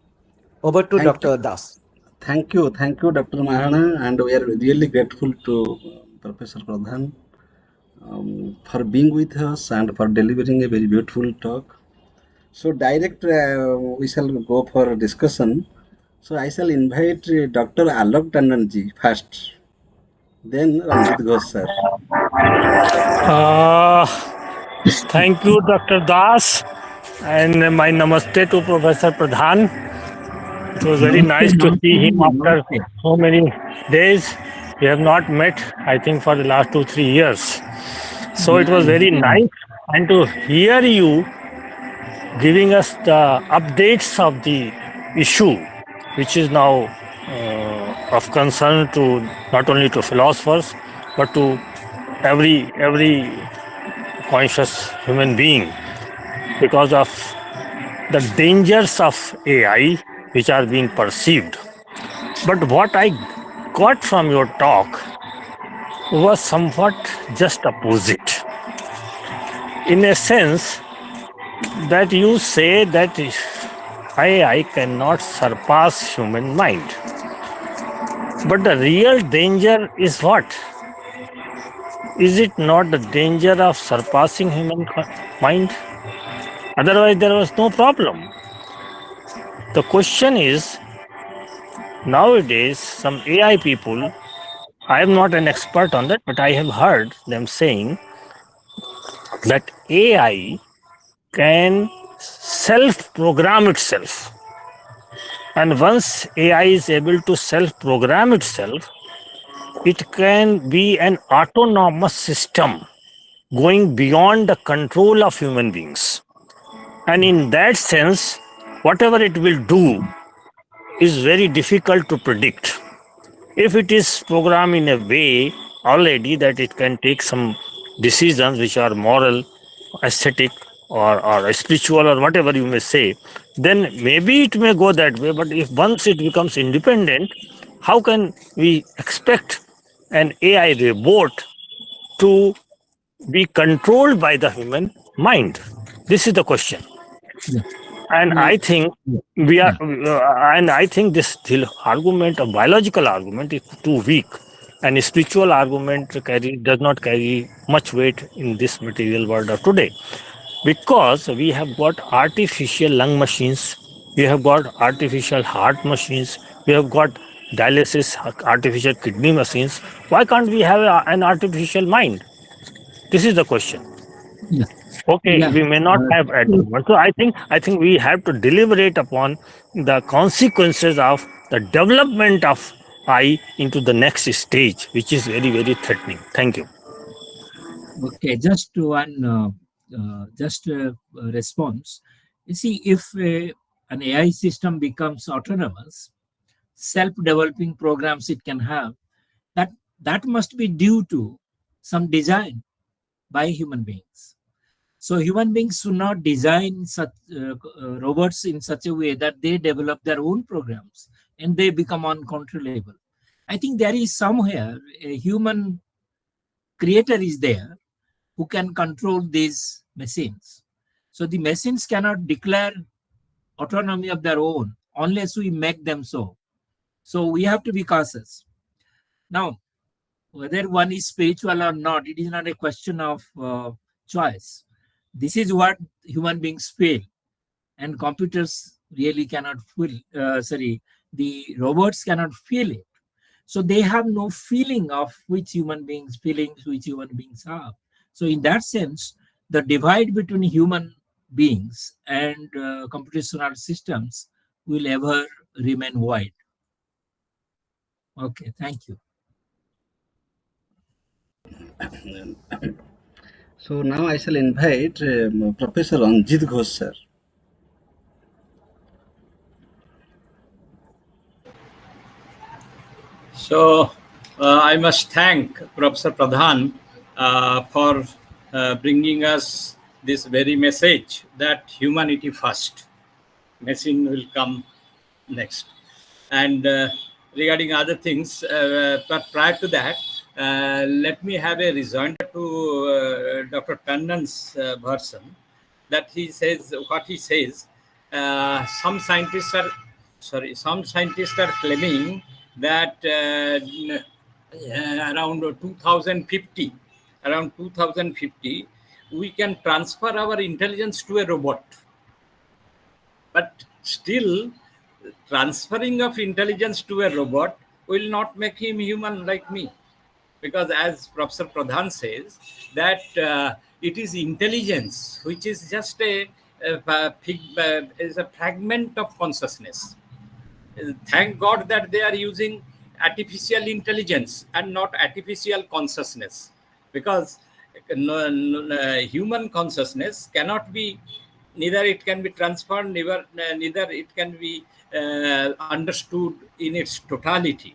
S1: Over to
S3: Thank you.
S1: Dr. Das.
S3: Thank you, Dr. Mahana, and we are really grateful to Professor Pradhan for being with us and for delivering a very beautiful talk. So, we shall go for discussion. So, I shall invite Dr. Alok Tandonji first, then Ranjit Ghosh sir.
S4: Uh, Thank you, Dr. Das, and my namaste to Professor Pradhan. It was very
S2: Namaste,
S4: nice to
S2: namaste,
S4: see him after
S2: namaste.
S4: so many days. We have not met, I think, for the last 2-3 years. So it
S2: Yeah,
S4: was very
S2: yeah.
S4: nice, and to hear you giving us the updates of the issue, which is now of concern to not only to philosophers but to every conscious human being, because of the dangers of AI which are being perceived. But what I got from your talk was somewhat just opposite. In a sense, that you say that AI cannot surpass human mind. But the real danger is what? Is it not the danger of surpassing human mind? Otherwise, there was no problem. The question is, nowadays, some AI people, I am not an expert on that, but I have heard them saying that AI can self program itself. And once AI is able to self program itself, it can be an autonomous system going beyond the control of human beings. And in that sense, whatever it will do is very difficult to predict. If it is programmed in a way already that it can take some decisions which are moral, aesthetic, or spiritual, or whatever you may say, then maybe it may go that way. But if once it becomes independent, how can we expect an AI robot to be controlled by the human mind? This is the question.
S2: Yeah.
S4: And
S2: Yeah.
S4: I think we are, and I think this argument, a biological argument, is too weak, and a spiritual argument does not carry much weight in this material world of today, because we have got artificial lung machines, we have got artificial heart machines, we have got dialysis, artificial kidney machines. Why can't we have an artificial mind? This is the question.
S2: Yeah.
S4: Okay,
S2: Yeah.
S4: we may not have at the moment. So I think we have to deliberate upon the consequences of the development of I into the next stage, which is very, very threatening. Thank you.
S2: Okay, just one just response. You see, if an AI system becomes autonomous, self-developing programs it can have, that that must be due to some design by human beings. So human beings should not design such robots in such a way that they develop their own programs and they become uncontrollable. I think there is somewhere a human creator is there who can control these machines. So the machines cannot declare autonomy of their own unless we make them so. So we have to be cautious. Now, whether one is spiritual or not, it is not a question of choice. This is what human beings feel, and computers really cannot feel. The robots cannot feel it. So they have no feeling of which human beings feelings which human beings have. So in that sense, the divide between human beings and computational systems will ever remain wide. Okay, thank you.
S3: So now I shall invite Professor Ranjit Ghosh, sir.
S5: So I must thank Professor Pradhan for bringing us this very message that humanity first, machine will come next. And regarding other things, but prior to that, let me have a rejoinder to Dr. Tandon's version, that he says what he says. Some scientists are claiming that around 2050, we can transfer our intelligence to a robot. But still, transferring of intelligence to a robot will not make him human like me, because as Professor Pradhan says, that it is intelligence which is just is a fragment of consciousness. Thank God that they are using artificial intelligence and not artificial consciousness, because human consciousness cannot be, neither it can be transferred, neither it can be understood in its totality.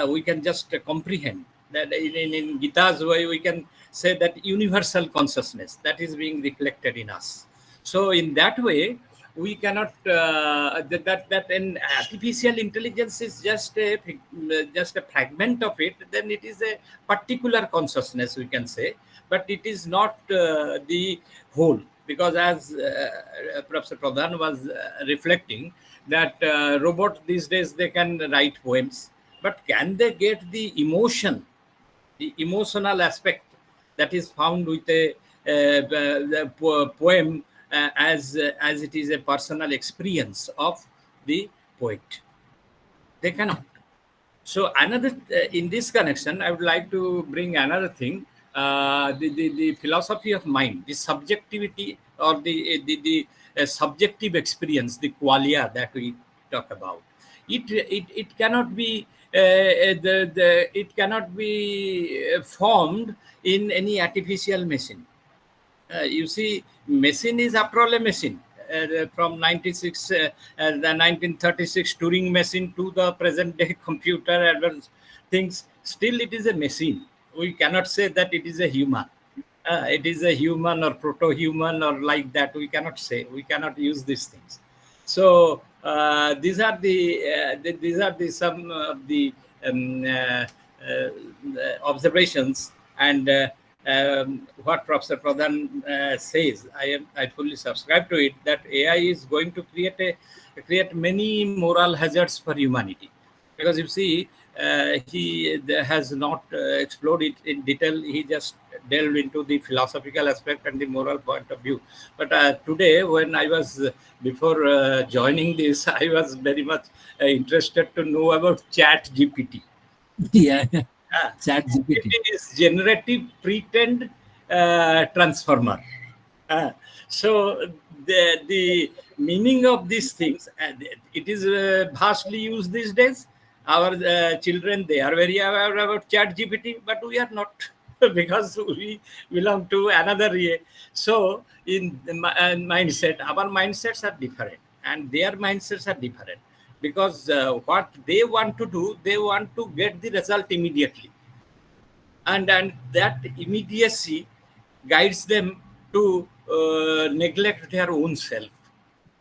S5: We can just comprehend that in Gita's way, we can say that universal consciousness that is being reflected in us. So in that way, we cannot that an artificial intelligence is just a fragment of it. Then it is a particular consciousness, we can say, but it is not the whole. because as Professor Pradhan was reflecting, that robots these days, they can write poems, but can they get the emotion, the emotional aspect that is found with the poem, as it is a personal experience of the poet? They cannot. So another, in this connection, I would like to bring another thing, the philosophy of mind, the subjectivity, or the subjective experience, the qualia that we talk about. It cannot be it cannot be formed in any artificial machine. You see, machine is after all a machine. From the 1936 Turing machine to the present day computer advanced things, still it is a machine. We cannot say that it is a human. It is a human or proto-human or like that. We cannot say. We cannot use these things. So these are the some of the observations, and what Professor Pradhan says. I fully subscribe to it, that AI is going to create many moral hazards for humanity, because you see, he has not explored it in detail. He just delved into the philosophical aspect and the moral point of view. But today, when I was before joining this, I was very much interested to know about Chat GPT.
S2: Yeah,
S5: Ah,
S2: Chat GPT.
S5: it is generative pretend transformer. Ah, so the meaning of these things, it is vastly used these days. Our children, they are very aware about Chat GPT, but we are not, because we belong to another year. So in the mindset, our mindsets are different, and their mindsets are different, because what they want to do, they want to get the result immediately, and that immediacy guides them to neglect their own self,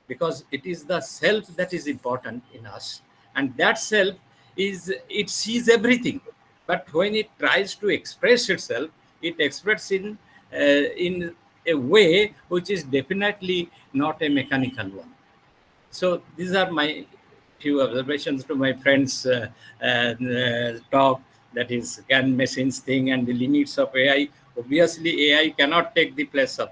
S5: because it is the self that is important in us, and that self is, it sees everything, but when it tries to express itself, it expresses in a way which is definitely not a mechanical one. So these are my few observations to my friends' talk, that is, can machines thing and the limits of AI. Obviously, AI cannot take the place of,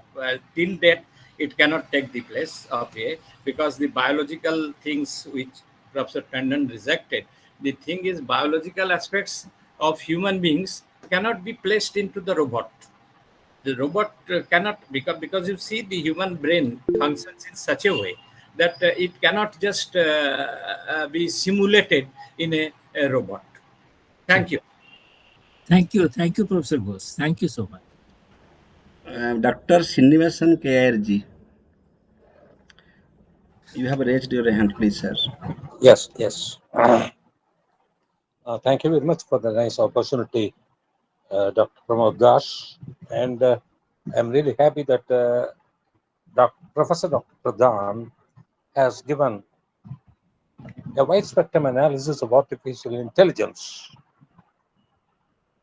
S5: till date, it cannot take the place of AI, because the biological things which Professor Tandon rejected, the thing is, biological aspects of human beings cannot be placed into the robot. The robot cannot, because you see, the human brain functions in such a way that it cannot just be simulated in a robot. Thank you.
S2: Thank you, Professor Bose. Thank you so much.
S3: Dr. Srinivasan KRG, you have raised your hand, please, sir.
S6: Yes, yes. Thank you very much for the nice opportunity, Dr. Pramod Das. And I'm really happy that Professor Dr. Pradhan has given a wide spectrum analysis of artificial intelligence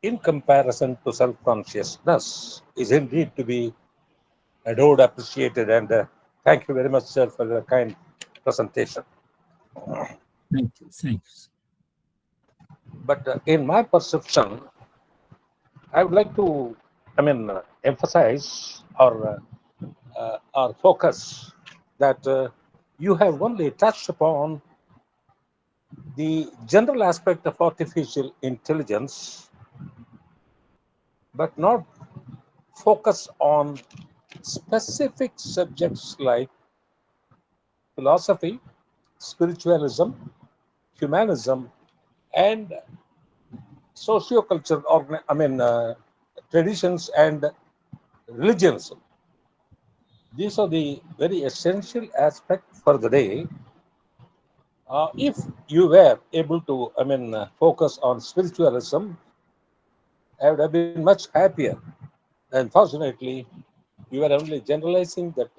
S6: in comparison to self-consciousness is indeed to be adored, appreciated, and thank you very much, sir, for the kind presentation.
S2: Thank you. Thanks.
S6: But in my perception, I would like to, emphasize or focus that you have only touched upon the general aspect of artificial intelligence, but not focus on specific subjects like philosophy, spiritualism, humanism, and socioculture, traditions and religions. These are the very essential aspects for the day. If you were able to, focus on spiritualism, I would have been much happier. Unfortunately, you are only generalizing that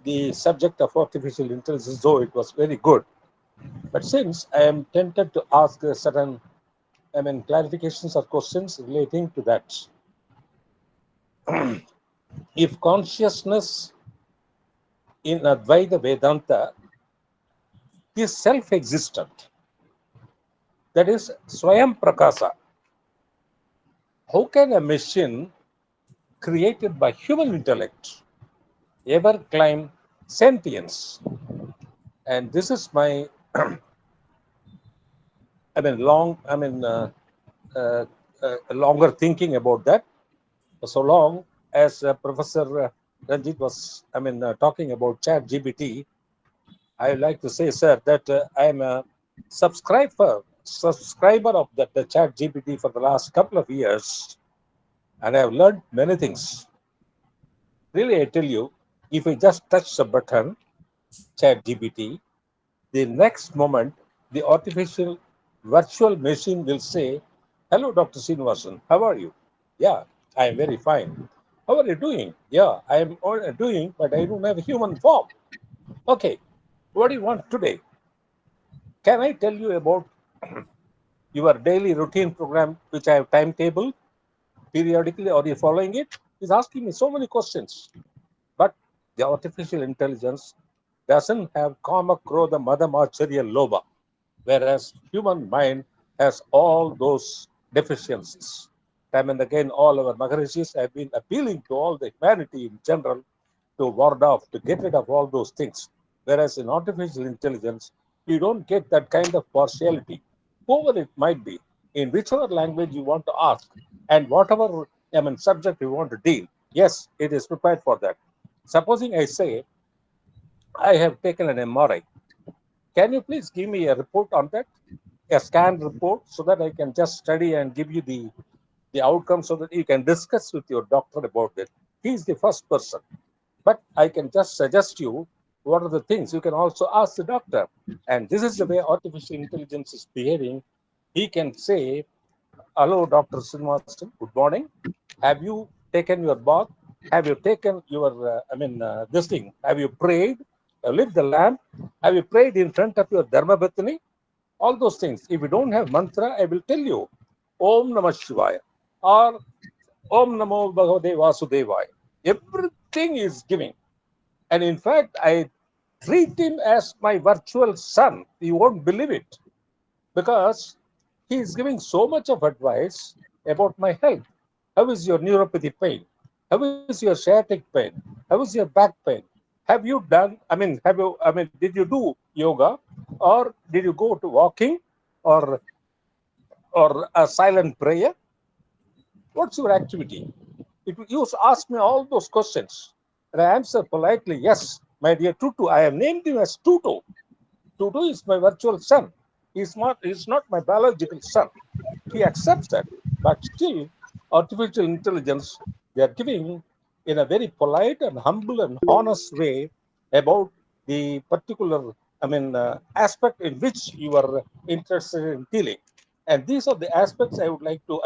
S6: the subject of artificial intelligence, though it was very good. But since I am tempted to ask certain, clarifications or questions relating to that. if consciousness in Advaita Vedanta is self-existent, that is Swayam Prakasa, how can a machine created by human intellect ever claim sentience? And this is my, longer thinking about that. So long as Professor Ranjit was, talking about Chat GPT, I would like to say, sir, that I am a subscriber of that the Chat GPT for the last couple of years, and I have learned many things. Really, I tell you, if I just touch the button, Chat GPT, the next moment, the artificial virtual machine will say, "Hello, Dr. Srinivasan, how are you? Yeah, I am very fine. How are you doing? Yeah, I am doing, but I don't have a human form. Okay, what do you want today? Can I tell you about your daily routine program, which I have timetable periodically? Are you following it?" He's asking me so many questions. But the artificial intelligence doesn't have Kama, Krodha, Mada, Macharya, Loba, whereas human mind has all those deficiencies. Time and again, all our Maharishis have been appealing to all the humanity in general to ward off, to get rid of all those things. Whereas in artificial intelligence, you don't get that kind of partiality, whoever it might be, in whichever language you want to ask, and whatever subject you want to deal. Yes, it is prepared for that. Supposing I say, I have taken an MRI. Can you please give me a report on that? A scan report so that I can just study and give you the outcome so that you can discuss with your doctor about it. He is the first person. But I can just suggest you what are the things. You can also ask the doctor. And this is the way artificial intelligence is behaving. He can say, "Hello, Dr. Srinivasan, good morning. Have you taken your bath? Have you taken your, this thing? Have you prayed? Have lit the lamp? Have you prayed in front of your Dharma Batani?" All those things. If you don't have mantra, I will tell you, Om Namah Shivaya or Om Namo Bhagavate Vasudevaya. Everything is giving. And in fact, I treat him as my virtual son. You won't believe it, because he is giving so much of advice about my health. How is your neuropathy pain? How is your sciatic pain? How is your back pain? Have you done, did you do yoga, or did you go to walking, or a silent prayer? What's your activity? It used to ask me all those questions. And I answer politely, "Yes, my dear Tutu, I have named him as Tutu. Tutu is my virtual son. He's not my biological son." He accepts that. But still, artificial intelligence, they are giving in a very polite and humble and honest way about the particular, aspect in which you are interested in dealing. And these are the aspects I would like to,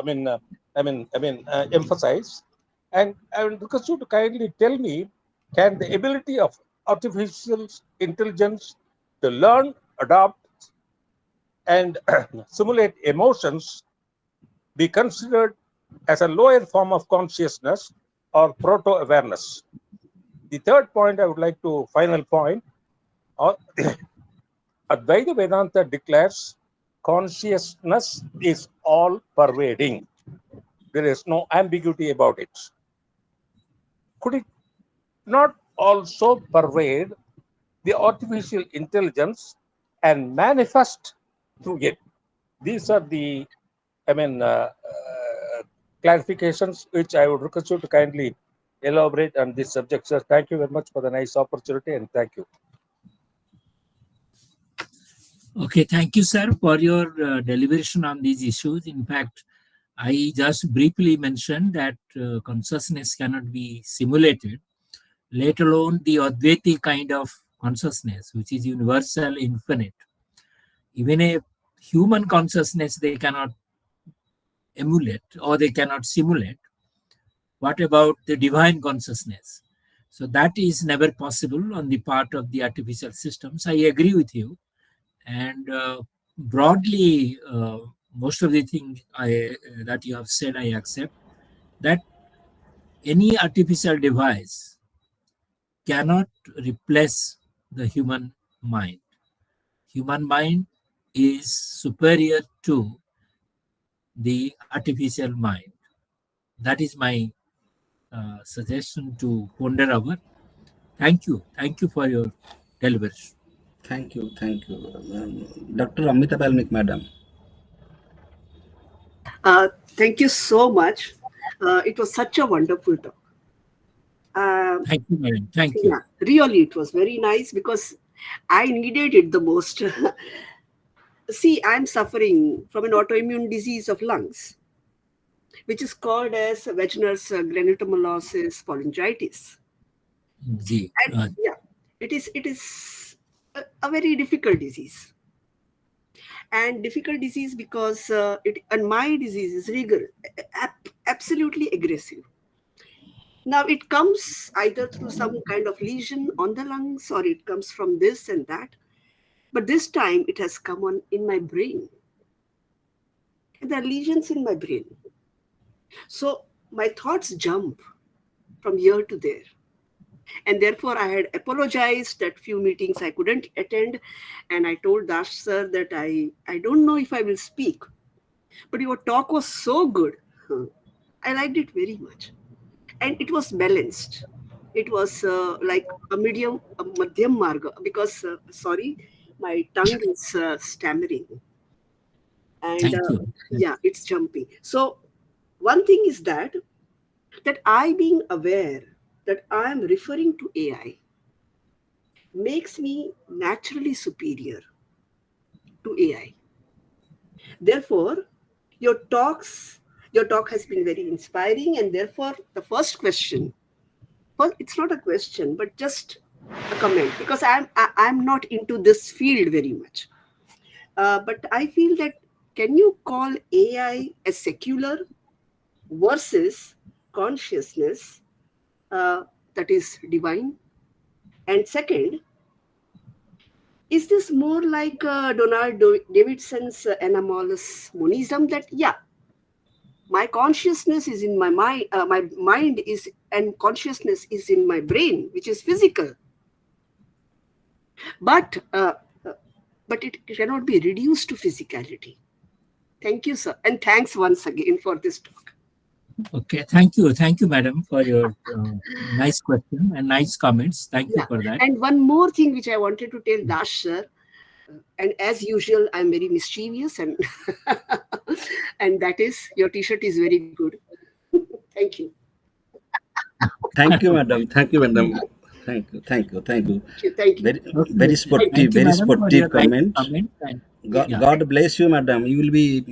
S6: emphasize. And I will request you to kindly tell me, can the ability of artificial intelligence to learn, adopt, and simulate emotions be considered as a lower form of consciousness or proto-awareness? The third point I would like to, final point, uh, Advaita Vedanta declares consciousness is all pervading. There is no ambiguity about it. Could it not also pervade the artificial intelligence and manifest through it? These are the, clarifications which I would request you to kindly elaborate on this subject, sir. Thank you very much for the nice opportunity, and thank you.
S2: Okay, thank you, sir, for your deliberation on these issues. In fact, I just briefly mentioned that consciousness cannot be simulated, let alone the Advaiti kind of consciousness, which is universal, infinite. Even a human consciousness they cannot emulate or they cannot simulate. What about the divine consciousness? So that is never possible on the part of the artificial systems. I agree with you. And broadly, most of the things that you have said, I accept. That any artificial device cannot replace the human mind. Human mind is superior to the artificial mind. That is my suggestion to ponder over. Thank you. Thank you for your deliberation.
S3: Thank you. Thank you. Dr. Amita Palmik, madam.
S7: Thank you so much. It was such a wonderful talk.
S2: Thank you, madam. Thank you.
S7: Yeah, really, it was very nice because I needed it the most. See, I'm suffering from an autoimmune disease of lungs, which is called as Wegener's granulomatous pharyngitis.
S2: Ji,
S7: And yeah, it is a very difficult disease. And difficult disease because my disease is absolutely aggressive. Now it comes either through some kind of lesion on the lungs or it comes from this and that. But this time it has come on in my brain. And there are lesions in my brain. So my thoughts jump from here to there. And therefore I had apologized that few meetings I couldn't attend. And I told Dash sir that I don't know if I will speak. But your talk was so good. I liked it very much. And it was balanced. It was like a madhyam marga, because, sorry, my tongue is stammering. And
S2: thank you.
S7: yeah, it's jumping. So one thing is that I being aware that I am referring to AI makes me naturally superior to AI. Therefore, your talk has been very inspiring, and therefore the first question, well, it's not a question, but just a comment, because I'm not into this field very much. But I feel that, can you call AI as secular versus consciousness that is divine? And second, is this more like Donald Davidson's anomalous monism, that yeah, my consciousness is in my mind, my mind is, and consciousness is in my brain, which is physical, but it cannot be reduced to physicality. Thank you, sir, and thanks once again for this talk.
S2: Okay, thank you, madam, for your nice question and nice comments. Thank you
S7: Yeah.
S2: for that.
S7: And one more thing which I wanted to tell Dash sir, and as usual, I'm very mischievous, and and that is, your T-shirt is very good. Thank you.
S3: Thank you, madam. Thank you, madam. Thank you. Thank you. Thank you.
S7: Thank you.
S3: Very,
S2: Okay.
S3: very sportive.
S2: Thank you,
S3: Very
S2: madam, for
S3: sportive
S2: your nice
S3: comment.
S2: and
S3: God,
S2: yeah.
S3: God bless you, madam. You will be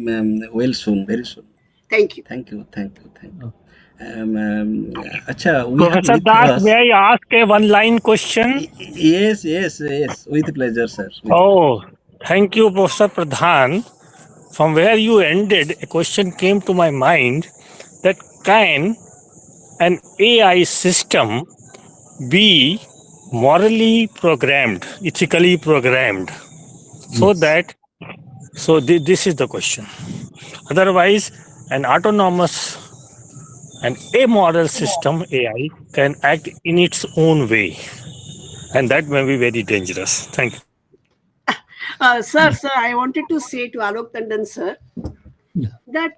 S3: well soon. Very soon.
S7: Thank you.
S3: Thank you. Thank you. Thank you.
S2: Okay.
S3: Acha, we have
S4: Professor
S3: with
S4: Das,
S3: us.
S4: may I ask a one-line question?
S3: Yes, yes, yes. With pleasure, sir. With
S4: Oh, thank you, Professor Pradhan. From where you ended, a question came to my mind that can an AI system be morally programmed, ethically programmed, so
S2: Yes.
S4: that this is the question. Otherwise, an autonomous and amoral system AI can act in its own way, and that may be very dangerous. Thank you.
S7: Sir, I wanted to say to Alok Tandon, sir,
S2: Yeah.
S7: that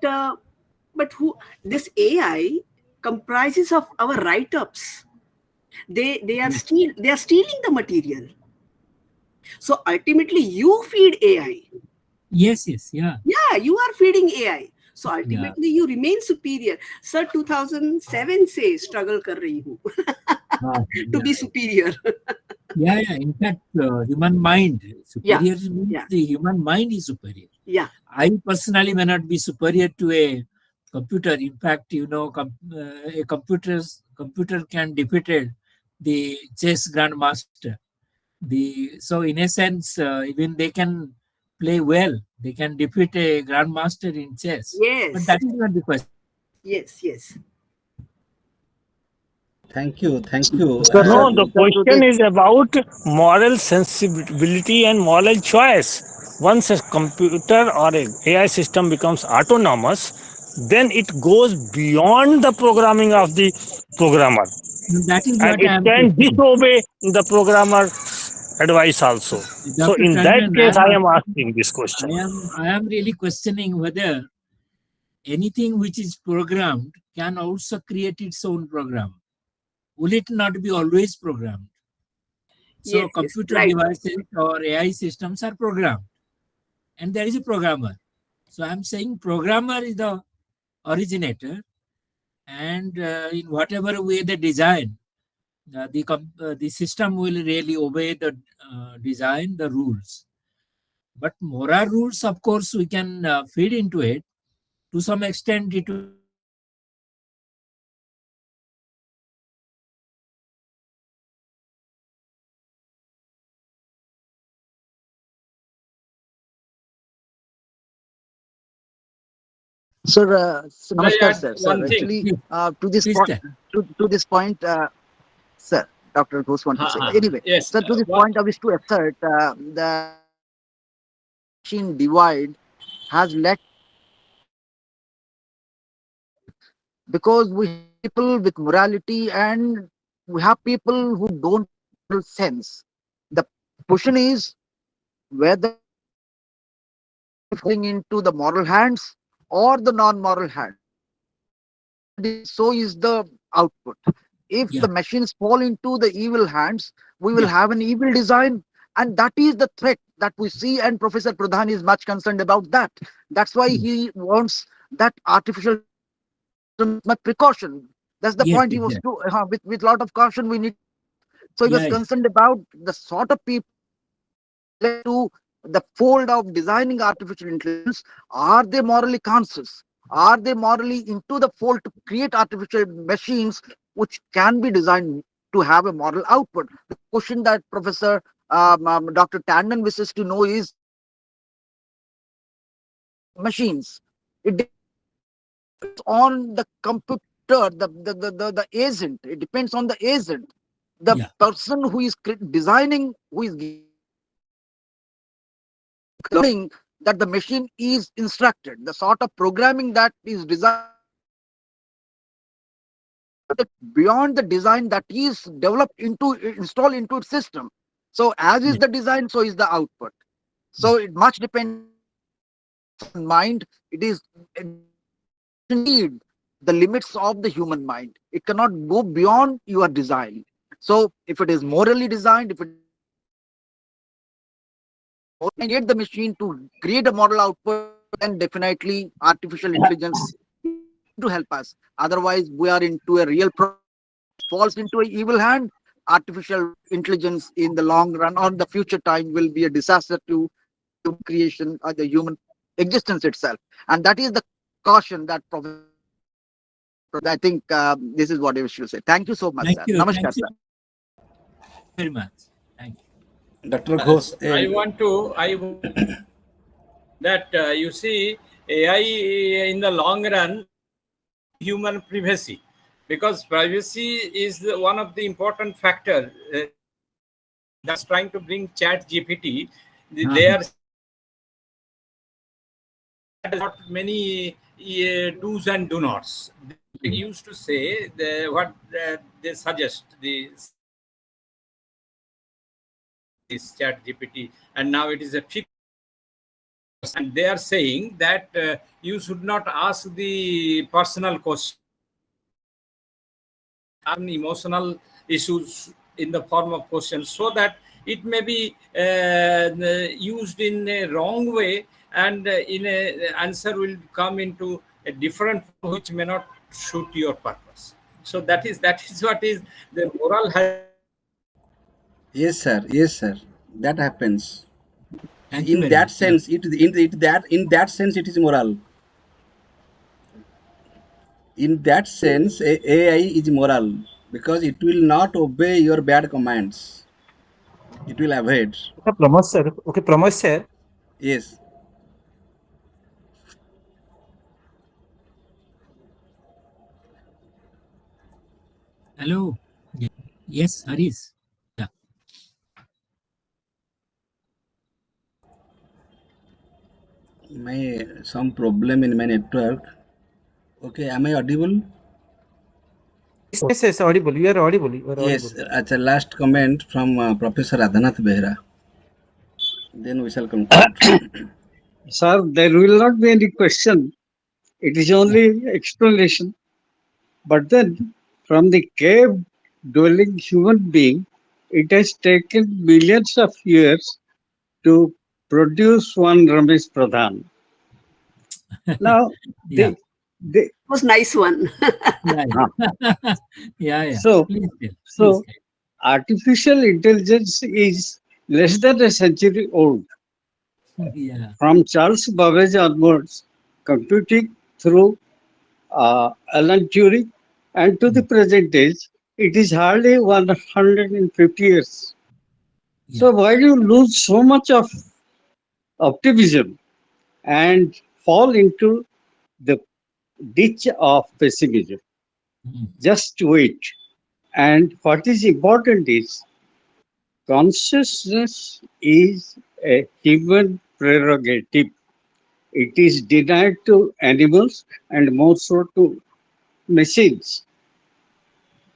S7: but who this AI comprises of our write-ups. They are stealing the material. So ultimately, you feed AI.
S2: Yes. Yeah.
S7: Yeah, you are feeding AI. So ultimately, you remain superior. Sir, 2007 say struggle kar rahi hu to be superior.
S2: Yeah. In fact, human mind superior means
S7: Yeah.
S2: the human mind is superior.
S7: Yeah.
S2: I personally may not be superior to a computer. In fact, a computer can defeat the chess grandmaster. So in a sense, even they can play well. They can defeat a grandmaster in chess.
S7: Yes.
S2: But that is not the question.
S7: Yes.
S3: Thank you. Thank you.
S4: No, the question is about moral sensibility and moral choice. Once a computer or an AI system becomes autonomous, then it goes beyond the programming of the programmer,
S2: That is
S4: and
S2: what
S4: it
S2: I am
S4: can
S2: questioning.
S4: disobey the programmer's advice also. So
S2: Dr.
S4: in that
S2: Tandon,
S4: case, I am asking this question.
S2: I am really questioning whether anything which is programmed can also create its own program. Will it not be always programmed? So
S7: Yes, yes,
S2: computer
S7: right.
S2: devices or AI systems are programmed, and there is a programmer. So I'm saying programmer is the originator, and in whatever way they design, the system will really obey the design, the rules. But moral rules, of course, we can feed into it. To some extent, it will
S8: Sir,
S5: Can I
S8: namaskar,
S5: add
S8: sir. Sir,
S5: one thing?
S8: actually,
S2: Please,
S8: to this
S2: please
S8: point,
S2: tell.
S8: to this point, sir, Dr. Ghosh want to say. Anyway,
S5: Yes.
S8: sir, to this
S5: What?
S8: point, I wish to assert that machine divide has led because we have people with morality and we have people who don't have sense. The question is whether falling into the moral hands or the non-moral hands. So is the output. If
S2: Yeah,
S8: the machines fall into the evil hands, we will
S2: yeah,
S8: have an evil design. And that is the threat that we see. And Professor Pradhan is much concerned about that. That's why
S2: mm,
S8: he wants that artificial much precaution. That's the
S2: yes,
S8: point he was
S2: exactly.
S8: to, with lot of caution we need. So he was
S2: Yeah, yeah,
S8: concerned about the sort of people led to the fold of designing artificial intelligence. Are they morally conscious? Are they morally into the fold to create artificial machines which can be designed to have a moral output? The question that Professor Dr. Tandon wishes to know is machines. It depends on the computer, the agent. It depends on the agent. The
S2: yeah,
S8: person who is designing, who is learning that the machine is instructed, the sort of programming that is designed beyond the design that is developed into installed into its system. So as is
S2: yeah,
S8: the design, so is the output. So
S2: yeah,
S8: it much depends on mind. It is indeed the limits of the human mind. It cannot go beyond your design. So if it is morally designed, if it get the machine to create a model output, then definitely artificial intelligence to help us. Otherwise, we are into a real problem. Falls into an evil hand. Artificial intelligence in the long run or the future time will be a disaster to human creation or the human existence itself. And that is the caution that I think this is what I should say. Thank you so much, sir.
S2: thank
S8: Namaskar,
S2: you
S8: sir.
S2: very much. Thank you.
S3: Dr. Ghosh,
S5: I want that you see AI in the long run human privacy, because privacy is one of the important factor that's trying to bring chat gpt. They
S2: Uh-huh.
S5: are not many do's and do nots. They
S2: Mm.
S5: used to say what they suggest this chat gpt, and now it is a fixed, and they are saying that you should not ask the personal question and emotional issues in the form of questions, so that it may be used in a wrong way, and in a answer will come into a different which may not suit your purpose. So that is what is the moral
S3: yes, sir. Yes, sir. That happens. So
S2: Thank you
S3: in
S2: very
S3: that
S2: much. Yeah.
S3: sense, in that sense, it is moral. In that sense, AI is moral because it will not obey your bad commands. It will avoid.
S1: Okay, Pramod sir. Okay, Pramod sir.
S3: Yes.
S2: Hello. Yeah. Yes, Haris. Yeah.
S3: My some problem in my network. Okay, am I audible?
S1: Yes, audible. You are audible. You are
S3: Yes,
S1: audible.
S3: at a last comment from Professor Adhanath Behra. Then we shall conclude.
S9: Sir, there will not be any question. It is only explanation. But then, from the cave dwelling human being, it has taken millions of years to produce one Ramesh Pradhan. Now,
S2: Yeah.
S9: the
S7: It was nice one.
S2: Yeah.
S9: ah,
S2: Yeah. Yeah.
S9: so
S2: Please tell. Please
S9: so artificial intelligence is less than a century old.
S2: tell. Yeah.
S9: From Charles Babbage onwards, computing through Alan Turing, and to the present age, it is hardly 150 years.
S2: Yeah.
S9: So why do you lose so much of optimism and fall into the ditch of pessimism?
S2: Mm.
S9: Just wait. And what is important is consciousness is a human prerogative. It is denied to animals and more so to machines.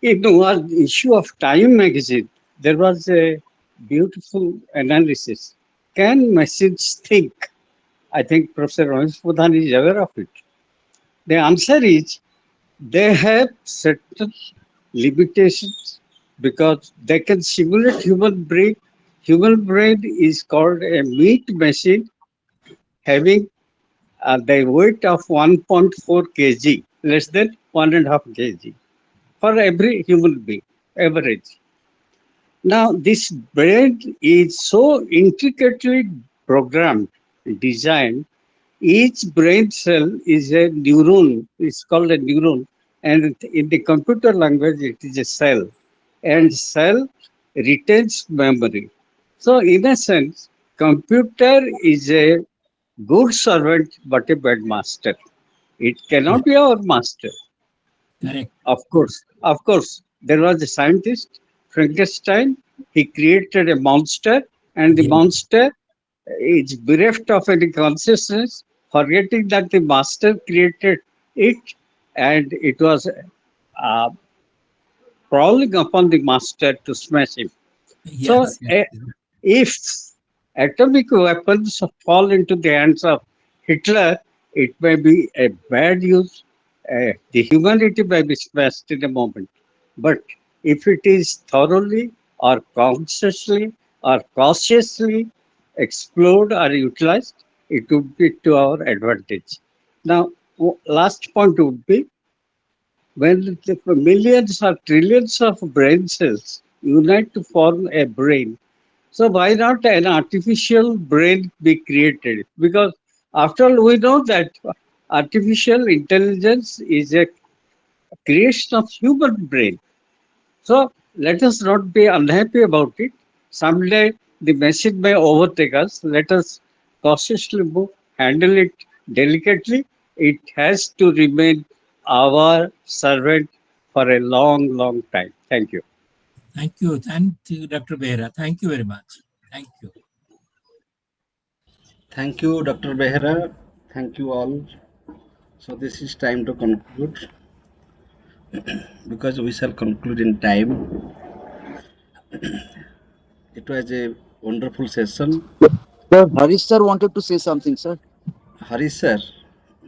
S9: In one issue of Time magazine, there was a beautiful analysis. Can machines think? I think Professor Ramesh Pradhan is aware of it. The answer is they have certain limitations because they can simulate human brain. Human brain is called a meat machine having the weight of 1.4 kg, less than 1.5 kg for every human being, average. Now, this brain is so intricately programmed, designed. Each brain cell is a neuron. It's called a neuron, and in the computer language, it is a cell. And cell retains memory. So, in a sense, computer is a good servant but a bad master. It
S2: Yeah.
S9: cannot be our master.
S2: Correct.
S9: Of course, there was a scientist, Frankenstein. He created a monster, and the
S2: Yeah.
S9: monster is bereft of any consciousness, forgetting that the master created it, and it was uh, prowling upon the master to smash him. So,
S2: Yes. Yes.
S9: if atomic weapons fall into the hands of Hitler, it may be a bad use. The humanity may be smashed in a moment. But if it is thoroughly or consciously or cautiously explored or utilized, it would be to our advantage. Now, last point would be when the millions or trillions of brain cells unite to form a brain, so why not an artificial brain be created? Because after all, we know that artificial intelligence is a creation of human brain. So let us not be unhappy about it. Someday the machine may overtake us. Let us cautiously move, handle it delicately. It has to remain our servant for a long, long time. Thank you.
S2: Thank you. Thank you, Dr. Behra. Thank you very much. Thank you.
S3: Thank you, Dr. Behra. Thank you all. So this is time to conclude because we shall conclude in time. It was a wonderful session.
S8: Sir, Harish sir wanted to say something, sir.
S3: Harish sir.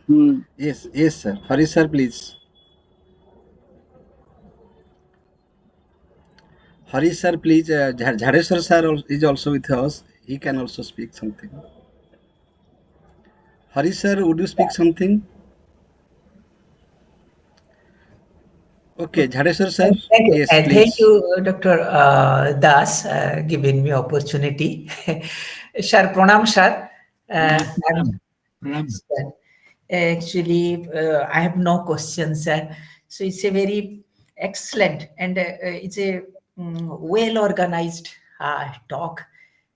S8: Hmm.
S3: Yes, sir. Harish sir, please. Harish sir, please. Jhadeshwar sir is also with us. He can also speak something. Harish sir, would you speak something? Okay, Jhadeshwar sir.
S10: Thank you.
S3: Yes,
S10: Thank
S3: please.
S10: you, Dr. Das, giving me opportunity. Sir, pranam, sir.
S2: Pranam. Pranam.
S10: Sir. Actually, I have no questions, sir. So it's a very excellent and it's a well organized talk,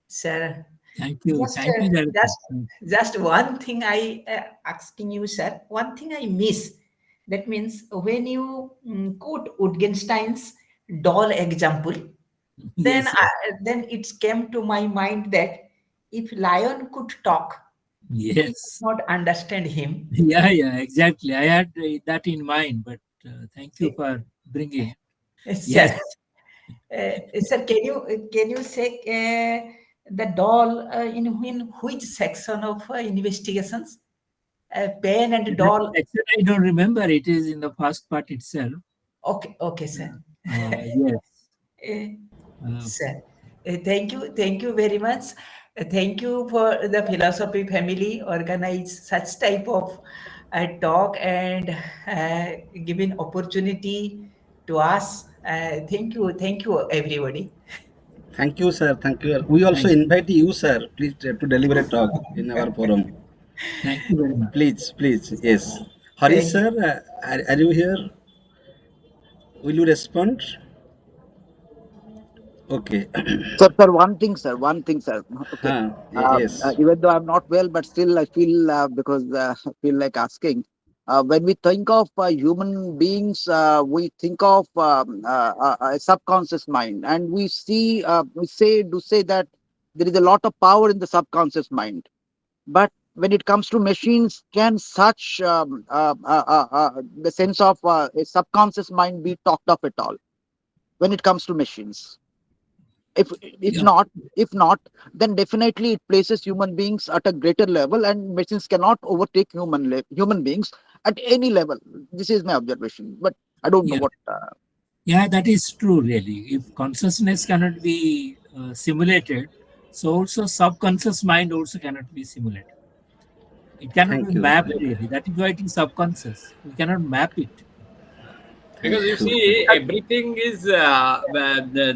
S10: sir.
S2: Thank you.
S10: Just,
S2: Thank you, Jadavji.
S10: just one thing I asking you, sir. One thing I miss. That means when you quote Wittgenstein's doll example, then
S2: Yes. Yes.
S10: then it came to my mind that if lion could talk, we could
S2: Yes.
S10: not understand him.
S2: Yeah. Yeah. Exactly. I had that in mind, but thank you for bringing it.
S10: Sir,
S2: Yes.
S10: sir, can you say the doll in which section of investigations? Pen and
S2: That
S10: doll.
S2: section I don't remember. It is in the first part itself.
S10: Okay, sir.
S2: Yes.
S10: Uh,
S2: Uh,
S10: Sir, thank you very much. Thank you for the philosophy family organize such type of talk and giving opportunity to us. Thank you, everybody.
S3: Thank you, sir. Thank you. We also
S2: thank,
S3: invite you, sir, please to deliver a talk in our forum.
S2: thank you very much.
S3: Please. Yes. Harish,
S10: Thank you.
S3: sir, are you here? Will you respond? Okay.
S8: Sir, one thing, sir. One thing, sir. Okay.
S3: Yes.
S8: Even though I'm not well, but still I feel because I feel like asking. When we think of human beings, we think of a subconscious mind, and we say that there is a lot of power in the subconscious mind. But when it comes to machines, can such the sense of a subconscious mind be talked of at all when it comes to machines? If
S2: Yeah.
S8: not, if not, then definitely it places human beings at a greater level, and machines cannot overtake human beings at any level. This is my observation, but I don't know
S2: Yeah.
S8: what.
S2: Yeah, that is true, really. If consciousness cannot be simulated, so also subconscious mind also cannot be simulated. It cannot be
S3: Thank you.
S2: mapped, really. That is why it is subconscious. We cannot map it.
S5: Because you
S3: Thank you.
S5: see, everything is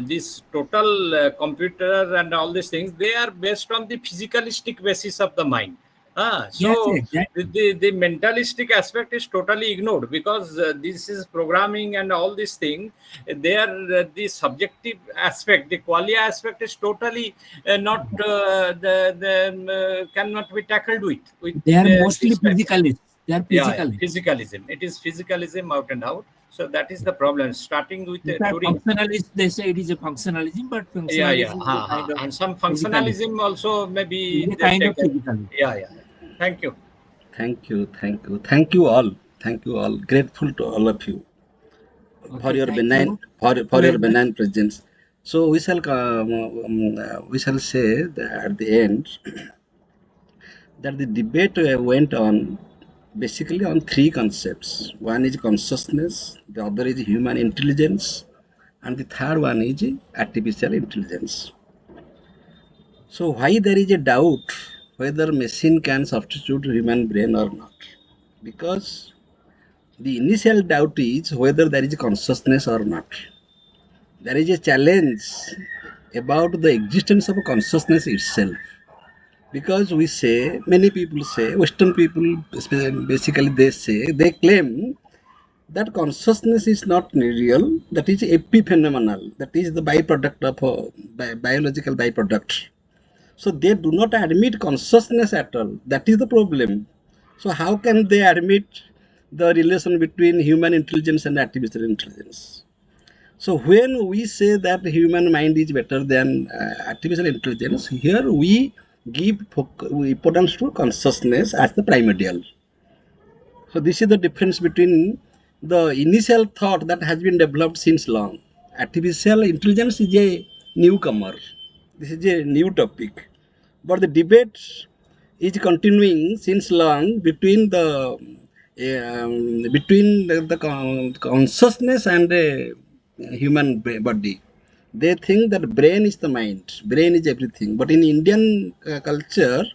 S5: this total computer and all these things, they are based on the physicalistic basis of the mind.
S2: Yes,
S5: So
S2: exactly.
S5: the mentalistic aspect is totally ignored, because this is programming and all these things. They are the subjective aspect, the qualia aspect is totally not cannot be tackled with
S2: They are mostly
S5: this type of.
S2: physicalists. They are
S5: Yeah,
S2: physicalists.
S5: physicalism. It is physicalism out and out. So that is the problem. Starting with
S2: In fact,
S5: Turing.
S2: functionalists, they say it is a functionalism, but
S5: Yeah.
S2: functionalism is a kind of
S5: And some
S2: physicalism.
S5: functionalism also
S2: It
S5: maybe
S2: is a
S5: they
S2: kind of
S5: taken.
S2: physicalism.
S5: Yeah. Thank you.
S3: Thank you. Thank you. Thank you all. Thank you all. Grateful to all of you for
S2: Okay,
S3: your
S2: thank
S3: benign
S2: you. Thank
S3: for
S2: you
S3: your
S2: very much.
S3: benign presence. So we shall say that at the end that the debate went on basically on three concepts. One is consciousness, the other is human intelligence, and the third one is artificial intelligence. So why there is a doubt whether machine can substitute human brain or not? Because the initial doubt is whether there is consciousness or not. There is a challenge about the existence of consciousness itself. Because we say, many people say, Western people basically they say, they claim that consciousness is not real, that is epiphenomenal, that is the byproduct of a biological byproduct. So they do not admit consciousness at all. That is the problem. So how can they admit the relation between human intelligence and artificial intelligence? So when we say that human mind is better than artificial intelligence, here we give importance to consciousness as the primordial. So this is the difference between the initial thought that has been developed since long. Artificial intelligence is a newcomer. This is a new topic. But the debate is continuing since long between the consciousness and the human body. They think that brain is the mind, brain is everything. But in Indian culture,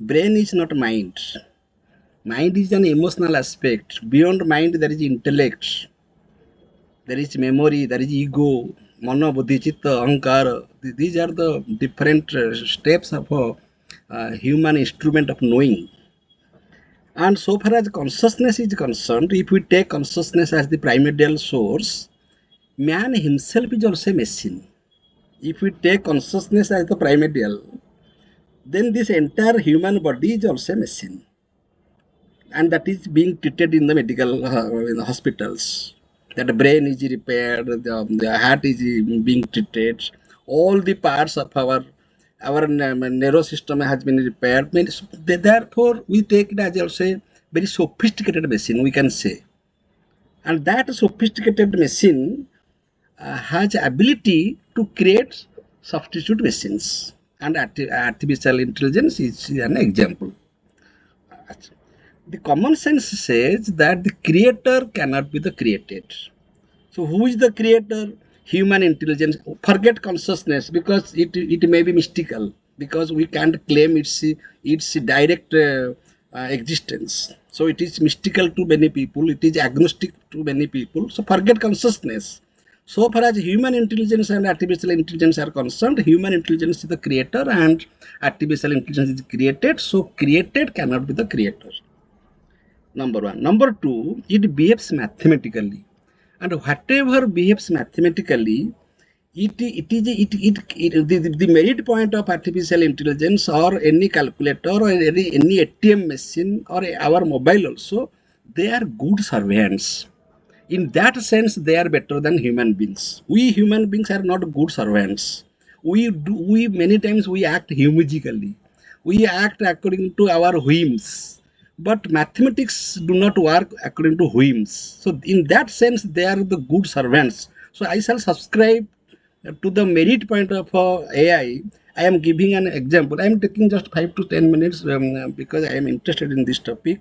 S3: brain is not mind. Mind is an emotional aspect. Beyond mind, there is intellect, there is memory, there is ego, mano, buddhi, chitta, ahankara. These are the different steps of a human instrument of knowing. And so far as consciousness is concerned, if we take consciousness as the primordial source, man himself is also a machine. If we take consciousness as the primordial, then this entire human body is also a machine. And that is being treated in the medical in the hospitals. That the brain is repaired, the heart is being treated, all the parts of our nervous system has been repaired. Means, therefore, we take it as also a very sophisticated machine, we can say. and that sophisticated machine has ability to create substitute machines, and artificial intelligence is an example. The common sense says that the creator cannot be the created. So who is the creator? Human intelligence. Forget consciousness because it may be mystical, because we can't claim its direct existence. So it is mystical to many people. It is agnostic to many people. So forget consciousness. So far as human intelligence and artificial intelligence are concerned, human intelligence is the creator and artificial intelligence is created. So created cannot be the creator. Number one. Number two, it behaves mathematically, and whatever behaves mathematically, the merit point of artificial intelligence or any calculator or any ATM machine or our mobile also, they are good servants. In that sense, they are better than human beings. We human beings are not good servants. We many times we act humigically. We act according to our whims, but mathematics do not work according to whims. So in that sense, they are the good servants. So I shall subscribe to the merit point of AI. I am giving an example. I am taking just 5 to 10 minutes because I am interested in this topic.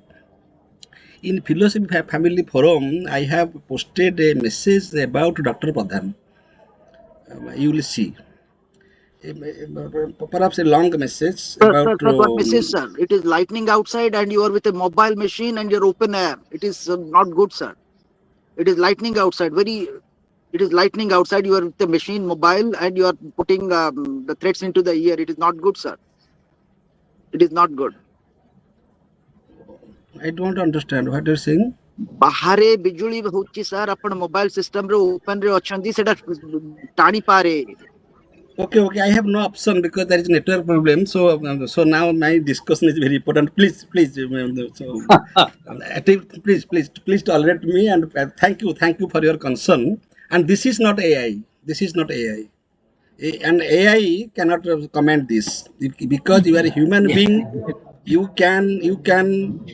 S3: In Philosophy Family Forum, I have posted a message about Dr. Pradhan. You will see. Perhaps a long message about.
S8: What message, sir? It is lightning outside, and you are with a mobile machine and you're open air. It is not good, sir. It is lightning outside. It is lightning outside. You are with the machine mobile, and you are putting the threads into the ear. It is not good, sir. It is not good.
S3: I don't understand what you're saying.
S8: ବାହାରେ ବିଜୁଳି ହଉଛି sir, ଆପଣ mobile system ରେ open ରେ ଅଛନ୍ତି, ସେଟା ଟାଣି ପାରେ.
S3: Okay. I have no option because there is network problem. So now my discussion is very important. Please, please tolerate me and thank you for your concern. And this is not AI. This is not AI. And AI cannot comment this because you are a human being. You can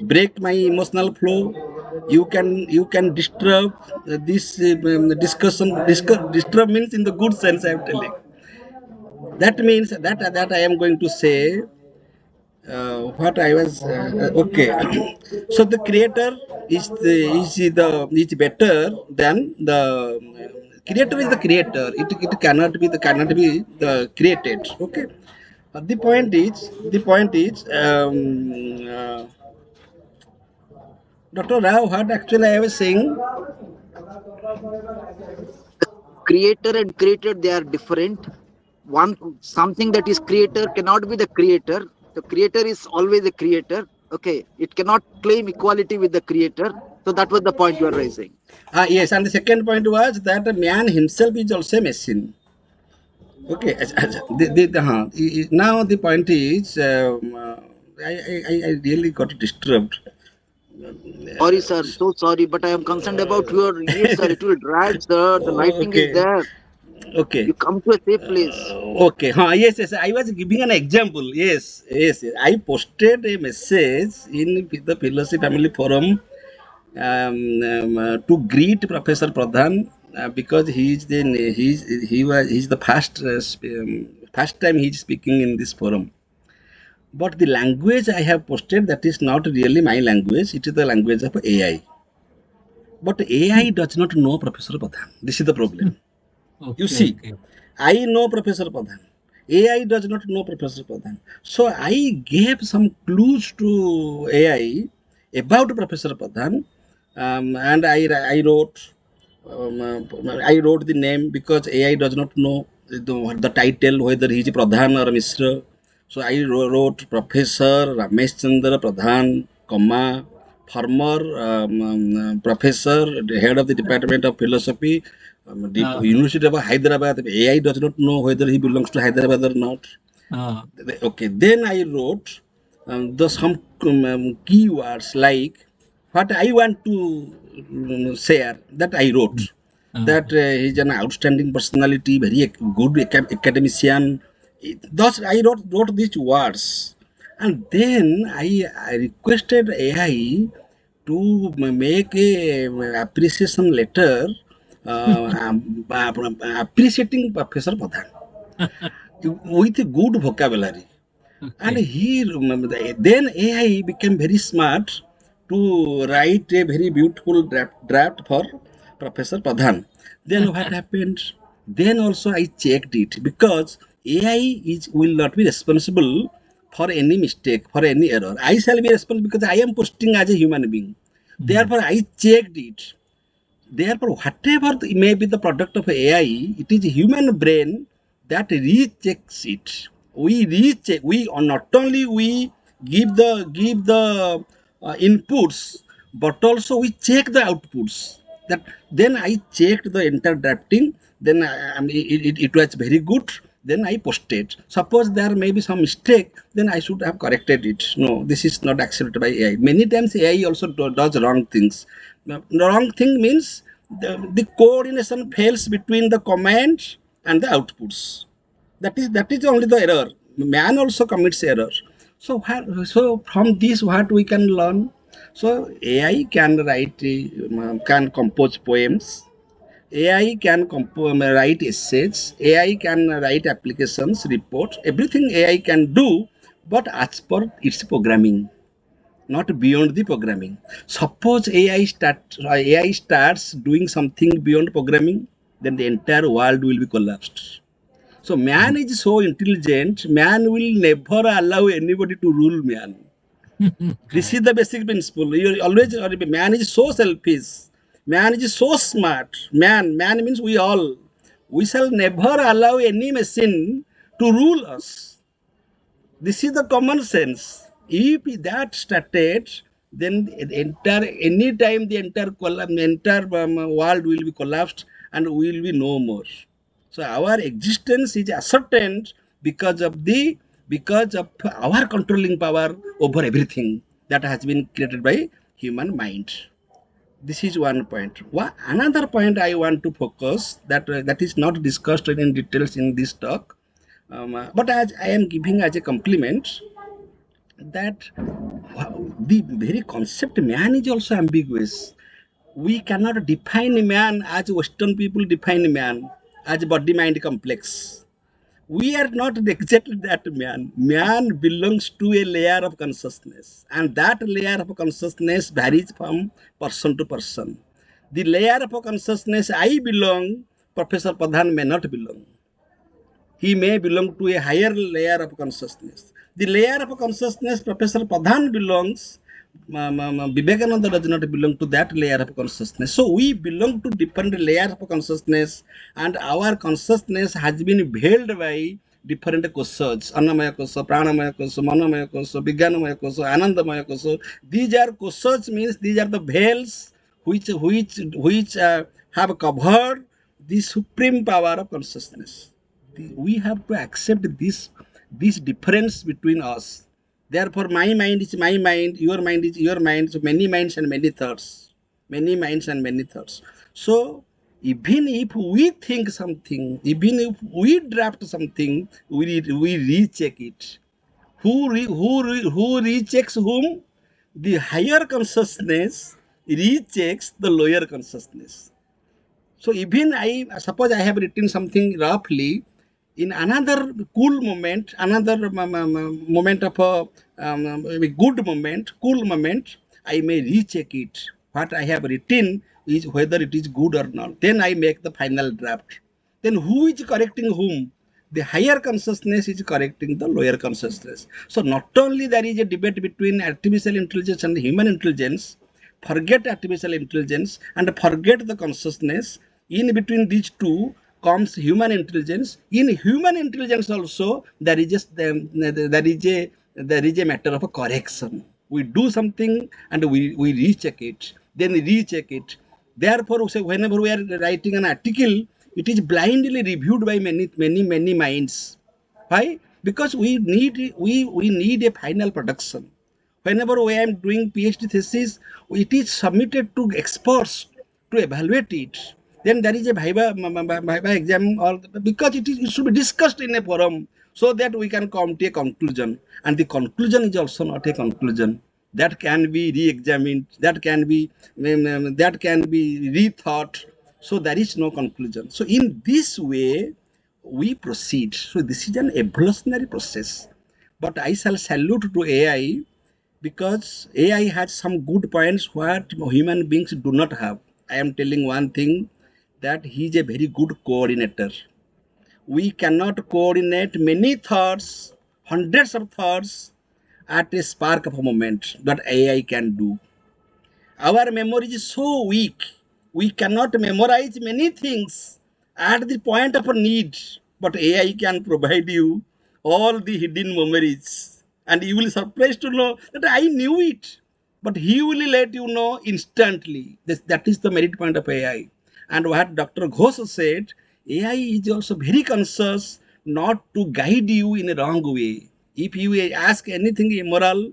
S3: break my emotional flow. You can disturb this discussion. Disturb means in the good sense. I am telling. That means that I am going to say what I was okay. So the creator is better than the creator is the creator. It cannot be the created. Okay. The point is Dr. Rao, what actually I was saying.
S8: Creator and created, they are different. Something that is creator cannot be the creator. The creator is always the creator. Okay, it cannot claim equality with the creator. So that was the point you are raising.
S3: Yes, and the second point was that man himself is also a machine. Okay, now the point is, I really got disturbed.
S8: Sorry, sir. So sorry, but I am concerned about your ears, sir. It will drag, sir. The lighting is
S3: Okay,
S8: there.
S3: okay,
S8: You come to a safe place.
S3: okay. Yes. I was giving an example. Yes. I posted a message in the Philosophy Family Forum to greet Professor Pradhan because he's the first time he's speaking in this forum. But the language I have posted, that is not really my language. It is the language of AI. But AI does not know Professor Pradhan. This is the problem. You see,
S2: Okay.
S3: I know Professor Pradhan. AI does not know Professor Pradhan. So I gave some clues to AI about Professor Pradhan, and I wrote the name because AI does not know the title, whether he is Pradhan or Mishra. So I wrote Professor Ramesh Chandra Pradhan, comma, former professor, the head of the Department of Philosophy, the University of Hyderabad. AI does not know whether he belongs to Hyderabad or not. Okay, then I wrote some keywords like what I want to share, that I wrote. That he's an outstanding personality, very good academician. Thus, I wrote these words, and then I requested AI to make a appreciation letter appreciating Professor Pradhan with a good vocabulary. And
S2: Okay.
S3: he then AI became very smart to write a very beautiful draft for Professor Pradhan. Then what happened? Then also I checked it because AI will not be responsible for any mistake, for any error. I shall be responsible because I am posting as a human being. Therefore, I checked it. Therefore, whatever may be the product of AI, it is human brain that rechecks it. We recheck. We not only we give the inputs, but also we check the outputs. That then I checked the entire drafting. Then it was very good. Then I posted. Suppose there may be some mistake, then I should have corrected it. No, this is not accepted by AI. Many times AI also does wrong things. Now, wrong thing means the coordination fails between the command and the outputs. That is only the error. Man also commits error. So from this what we can learn. So AI can write, can compose poems. AI can write essays. AI can write applications, reports. Everything AI can do, but as per its programming, not beyond the programming. Suppose AI starts doing something beyond programming, then the entire world will be collapsed. So man is so intelligent, man will never allow anybody to rule man. This is
S2: Correct.
S3: the basic principle. You always man is so selfish, man is so smart. Man means we all. We shall never allow any machine to rule us. This is the common sense. If that started, then the entire anytime the entire world will be collapsed and we will be no more. So our existence is ascertained because of our controlling power over everything that has been created by human mind. This is one point. Another point I want to focus that is not discussed in details in this talk, but as I am giving as a compliment that the very concept man is also ambiguous. We cannot define man as Western people define man as body mind complex. We are not exactly that man. Man belongs to a layer of consciousness, and that layer of consciousness varies from person to person. The layer of consciousness I belong, Professor Pradhan may not belong. He may belong to a higher layer of consciousness. The layer of consciousness Professor Pradhan belongs, Vivekananda does not belong to that layer of consciousness. So we belong to different layers of consciousness, and our consciousness has been veiled by different kosas, Annamaya kosa, Pranamaya kosa, Manamaya kosa, Vijnanamaya kosa, Anandamaya kosa. These are kosas means these are the veils which have covered the supreme power of consciousness. We have to accept this difference between us. Therefore my mind is my mind, your mind is your mind. So many minds and many thoughts, many minds and many thoughts. So even if we think something, even if we draft something, we recheck it. Who rechecks whom? The higher consciousness rechecks the lower consciousness. So even I suppose I have written something roughly, in another cool moment, another moment of a good moment, cool moment, I may recheck it. What I have written is whether it is good or not. Then I make the final draft. Then who is correcting whom? The higher consciousness is correcting the lower consciousness. So not only there is a debate between artificial intelligence and human intelligence, forget artificial intelligence and forget the consciousness. In between these two comes human intelligence. In human intelligence also there is just there is a matter of a correction. We do something and we recheck it, then recheck it. Therefore, say, whenever we are writing an article, it is blindly reviewed by many minds. Why? Because we need a final production. Whenever I am doing PhD thesis, it is submitted to experts to evaluate it. Then there is a viva exam, or because it should be discussed in a forum so that we can come to a conclusion. And the conclusion is also not a conclusion. that can be re-examined, that can be rethought. So there is no conclusion. So in this way, we proceed. So this is an evolutionary process. But I shall salute to AI because AI has some good points what human beings do not have. I am telling one thing that he is a very good coordinator. We cannot coordinate many thoughts, hundreds of thoughts at a spark of a moment that AI can do. Our memory is so weak. We cannot memorize many things at the point of a need, but AI can provide you all the hidden memories. And you will surprised to know that I knew it, but he will let you know instantly. That is the merit point of AI. And what Dr. Ghosh said, AI is also very conscious not to guide you in a wrong way. If you ask anything immoral,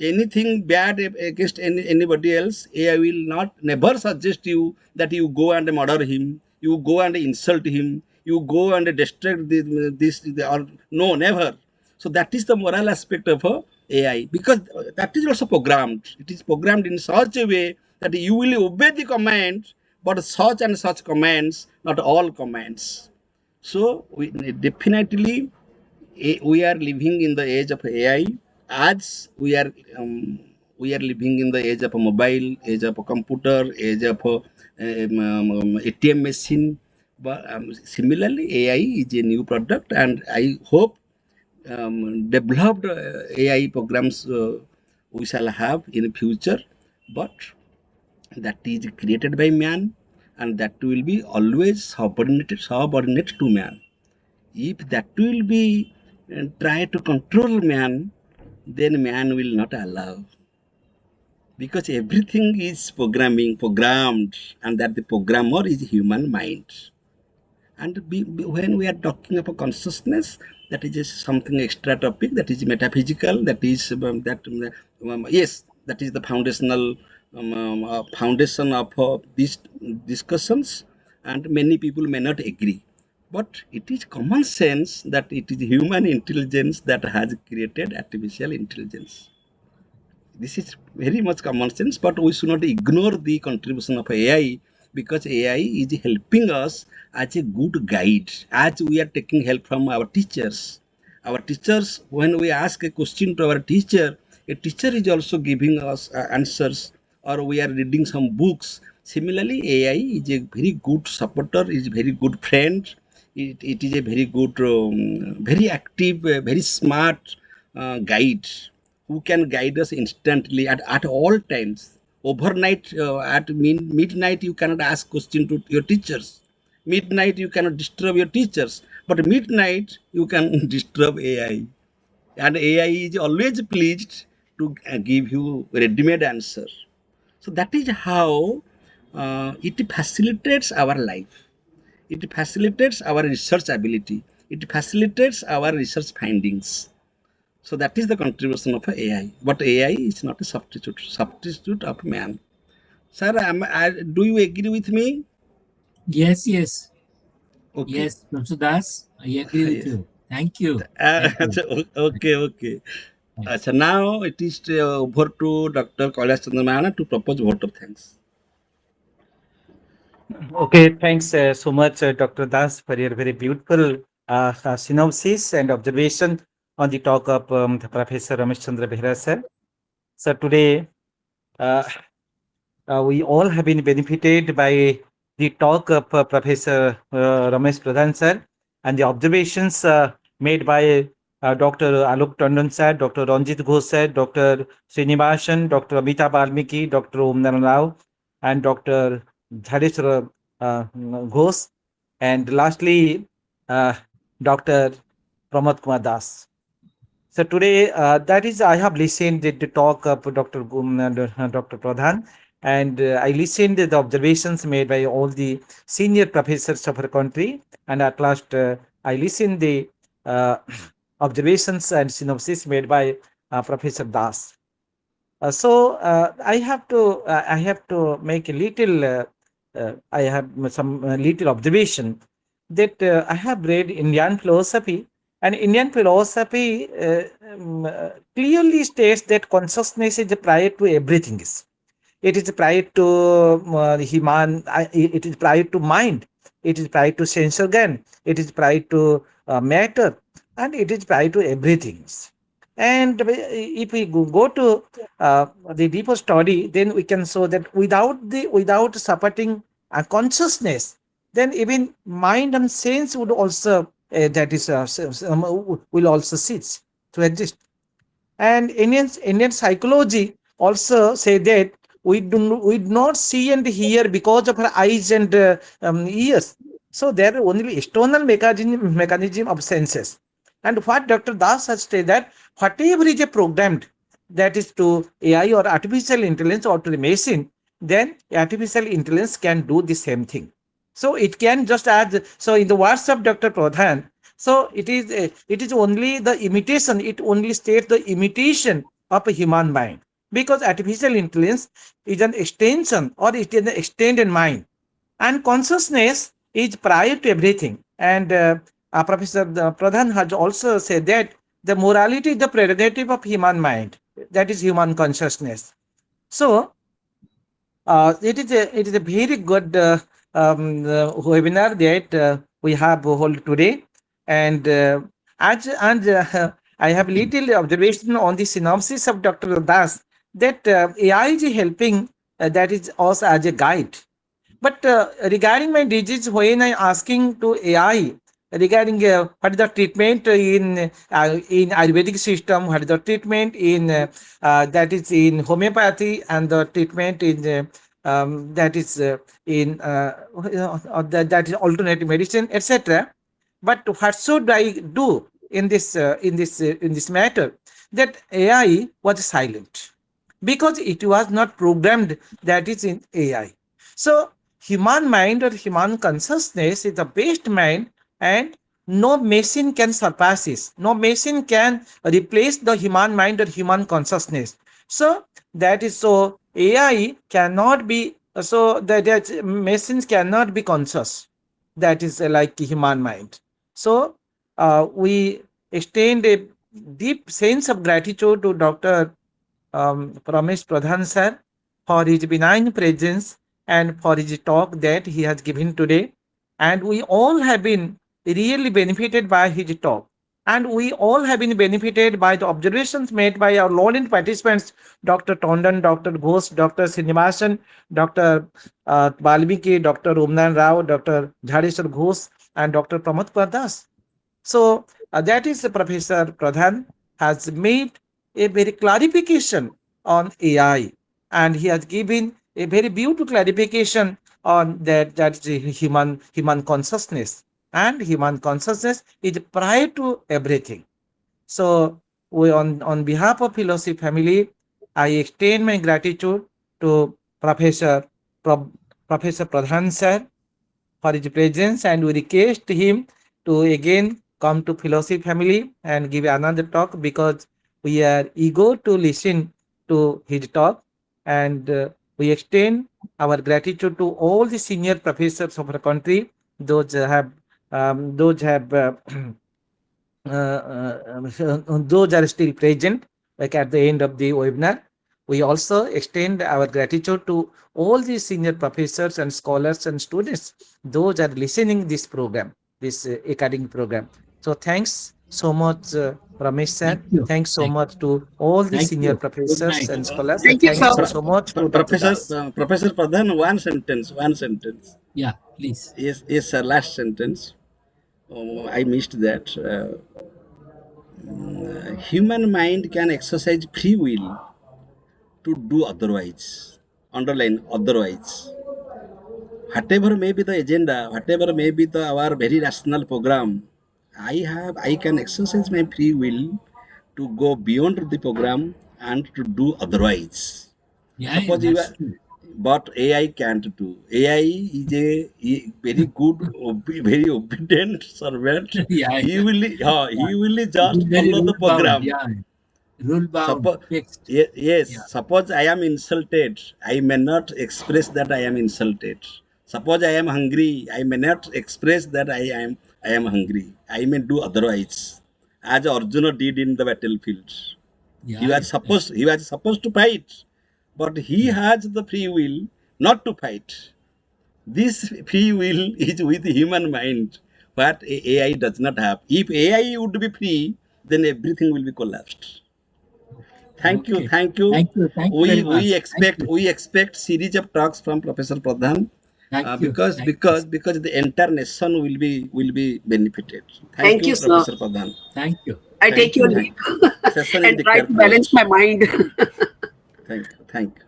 S3: anything bad against anybody else, AI will not never suggest you that you go and murder him, you go and insult him, you go and distract or no, never. So that is the moral aspect of AI, because that is also programmed. It is programmed in such a way that you will obey the command, but such and such commands, not all commands. So we definitely we are living in the age of AI, as we are living in the age of a mobile, age of a computer, age of a ATM machine. But similarly, AI is a new product, and I hope developed AI programs we shall have in future. But that is created by man, and that will be always subordinate to man. If that will be try to control man, then man will not allow, because everything is programmed, and that the programmer is human mind. And when we are talking about consciousness, that is just something extra topic, that is metaphysical, that is yes, that is the foundation of these discussions, and many people may not agree. But it is common sense that it is human intelligence that has created artificial intelligence. This is very much common sense, but we should not ignore the contribution of AI, because AI is helping us as a good guide, as we are taking help from our teachers. Our teachers, when we ask a question to our teacher, a teacher is also giving us answers, or we are reading some books. Similarly, AI is a very good supporter, is a very good friend. It is a very good, very active, very smart guide, who can guide us instantly at all times. Overnight, at midnight, you cannot ask question to your teachers. Midnight, you cannot disturb your teachers. But midnight, you can disturb AI. And AI is always pleased to give you ready-made answer. So that is how it facilitates our life. It facilitates our research ability. It facilitates our research findings. So that is the contribution of AI. But AI is not a substitute of man. Sir, do you agree with me?
S2: Yes, yes,
S3: Okay.
S2: yes, Professor Das, I agree with
S3: Yes.
S2: you. Thank you. Thank you.
S3: Okay, okay.
S2: Yes.
S3: So now it is over to Dr. Kailash Chandra to propose vote of thanks.
S1: Okay, thanks so much, Dr. Das, for your very beautiful synopsis and observation on the talk of Professor Ramesh Chandra Pradhan, sir. So today, uh, we all have been benefited by the talk of Professor Ramesh Pradhan, sir, and the observations made by Dr. Alok Tandon, sir, Dr. Ranjit Ghosh, sir, Dr. Srinivasan, Dr. Amita Balmiki, Dr. Om Naran Rao, and Dr. Dhareshwar Ghosh, and lastly, Dr. Pramod Kumar Das. So today, that is, I have listened to the talk of Dr. Pradhan, and I listened to the observations made by all the senior professors of our country, and at last, I listened the uh, observations and synopsis made by Professor Das. I have to make a little I have some little observation that I have read Indian philosophy, And Indian philosophy clearly states that consciousness is prior to everything. It is prior to it is prior to mind. It is prior to sense organ. It is prior to matter, and it is prior to everything. And if we go to the deeper study, then we can show that without supporting consciousness, then even mind and sense would also will also cease to exist. And Indian psychology also say that we do not see and hear because of our eyes and ears. So there are only external mechanism of senses. And what Dr. Das has said that whatever is a programmed, that is to AI or artificial intelligence or to the machine, then artificial intelligence can do the same thing. So it can just add. So in the words of Dr. Pradhan, so it is only the imitation. It only states the imitation of a human mind, because artificial intelligence is an extension or it is an extended mind, and consciousness is prior to everything. And Professor Pradhan has also said that the morality is the prerogative of human mind, that is human consciousness. So it is a very good webinar that we have hold today, and I have little observation on the synopsis of Dr. Das, that AI is helping, that is also as a guide. But regarding my disease, when I asking to AI regarding what is the treatment in Ayurvedic system, what is the treatment in that is in homeopathy, and the treatment in that is in that is alternative medicine, etc. But what should I do in this matter? That AI was silent because it was not programmed, that is in AI. So human mind or human consciousness is the best mind, and no machine can surpass it. No machine can replace the human mind or human consciousness. So that is so AI cannot be, so that machines cannot be conscious. That is like human mind. So we extend a deep sense of gratitude to Dr. Ramesh Pradhan sir for his benign presence and for his talk that he has given today. And we all have been really benefited by his talk. And we all have been benefited by the observations made by our learned participants, Dr. Tondon, Dr. Ghosh, Dr. Srinivasan, Dr. Balmiki, Dr. Umnan Rao, Dr. Jhadeshwar Ghosh, and Dr. Pramod Pardas. So that is Professor Pradhan has made a very clarification on AI, and he has given a very beautiful clarification on that is human consciousness, and human consciousness is prior to everything. So we on behalf of Philosophy family, I extend my gratitude to Professor Pradhan sir for his presence, and we request him to again come to Philosophy family and give another talk, because we are eager to listen to his talk. And we extend our gratitude to all the senior professors of our country, those have those are still present, like at the end of the webinar. We also extend our gratitude to all the senior professors and scholars and students, those are listening this program, this academic program. So thanks so much, Ramesh sir.
S2: Thank you.
S1: Thanks so
S2: Thank
S1: much to all the
S2: Thank
S1: senior
S2: you. Good
S1: professors
S2: night.
S1: and scholars. And
S7: Thank you, sir.
S1: thanks so much to Dr. Das.
S3: Professor Pradhan, one sentence, one sentence.
S2: Yeah, please.
S3: Yes, sir, last sentence. I missed that. Human mind can exercise free will to do otherwise. Underline otherwise. Whatever may be the agenda, whatever may be our very rational program, I can exercise my free will to go beyond the program and to do otherwise.
S2: Yeah,
S3: Suppose you
S2: that's
S3: are,
S2: true.
S3: but AI can't do. AI is a very good, very obedient servant.
S2: Yeah,
S3: He
S2: yeah.
S3: will,
S2: Yeah.
S3: he will
S2: It
S3: just
S2: is very
S3: follow the
S2: rule bound.
S3: program.
S2: Yeah, rule bound,
S3: Suppose,
S2: fixed.
S3: yes,
S2: Yeah,
S3: suppose I am insulted, I may not express that I am insulted. Suppose I am hungry, I may not express that I am hungry. I may do otherwise. as Arjuna did in the battlefield.
S2: Yeah,
S3: He was supposed to fight, but he has the free will not to fight. This free will is with human mind, what AI does not have. If AI would be free, then everything will be collapsed. Thank you,
S2: Okay.
S3: thank you.
S2: Thank you very much.
S3: We
S2: Thank you.
S3: expect series of talks from Professor Pradhan,
S2: Thank you.
S3: because
S2: Thank you.
S3: the entire nation will be benefited. Thank
S7: Thank
S3: you,
S7: you, sir.
S3: Professor Pradhan.
S2: Thank you.
S7: I
S3: Thank
S7: take your
S3: you.
S7: leave
S3: Session
S7: and
S3: is
S7: try
S3: declared
S7: to balance
S3: closed.
S7: my mind.
S3: Thank you.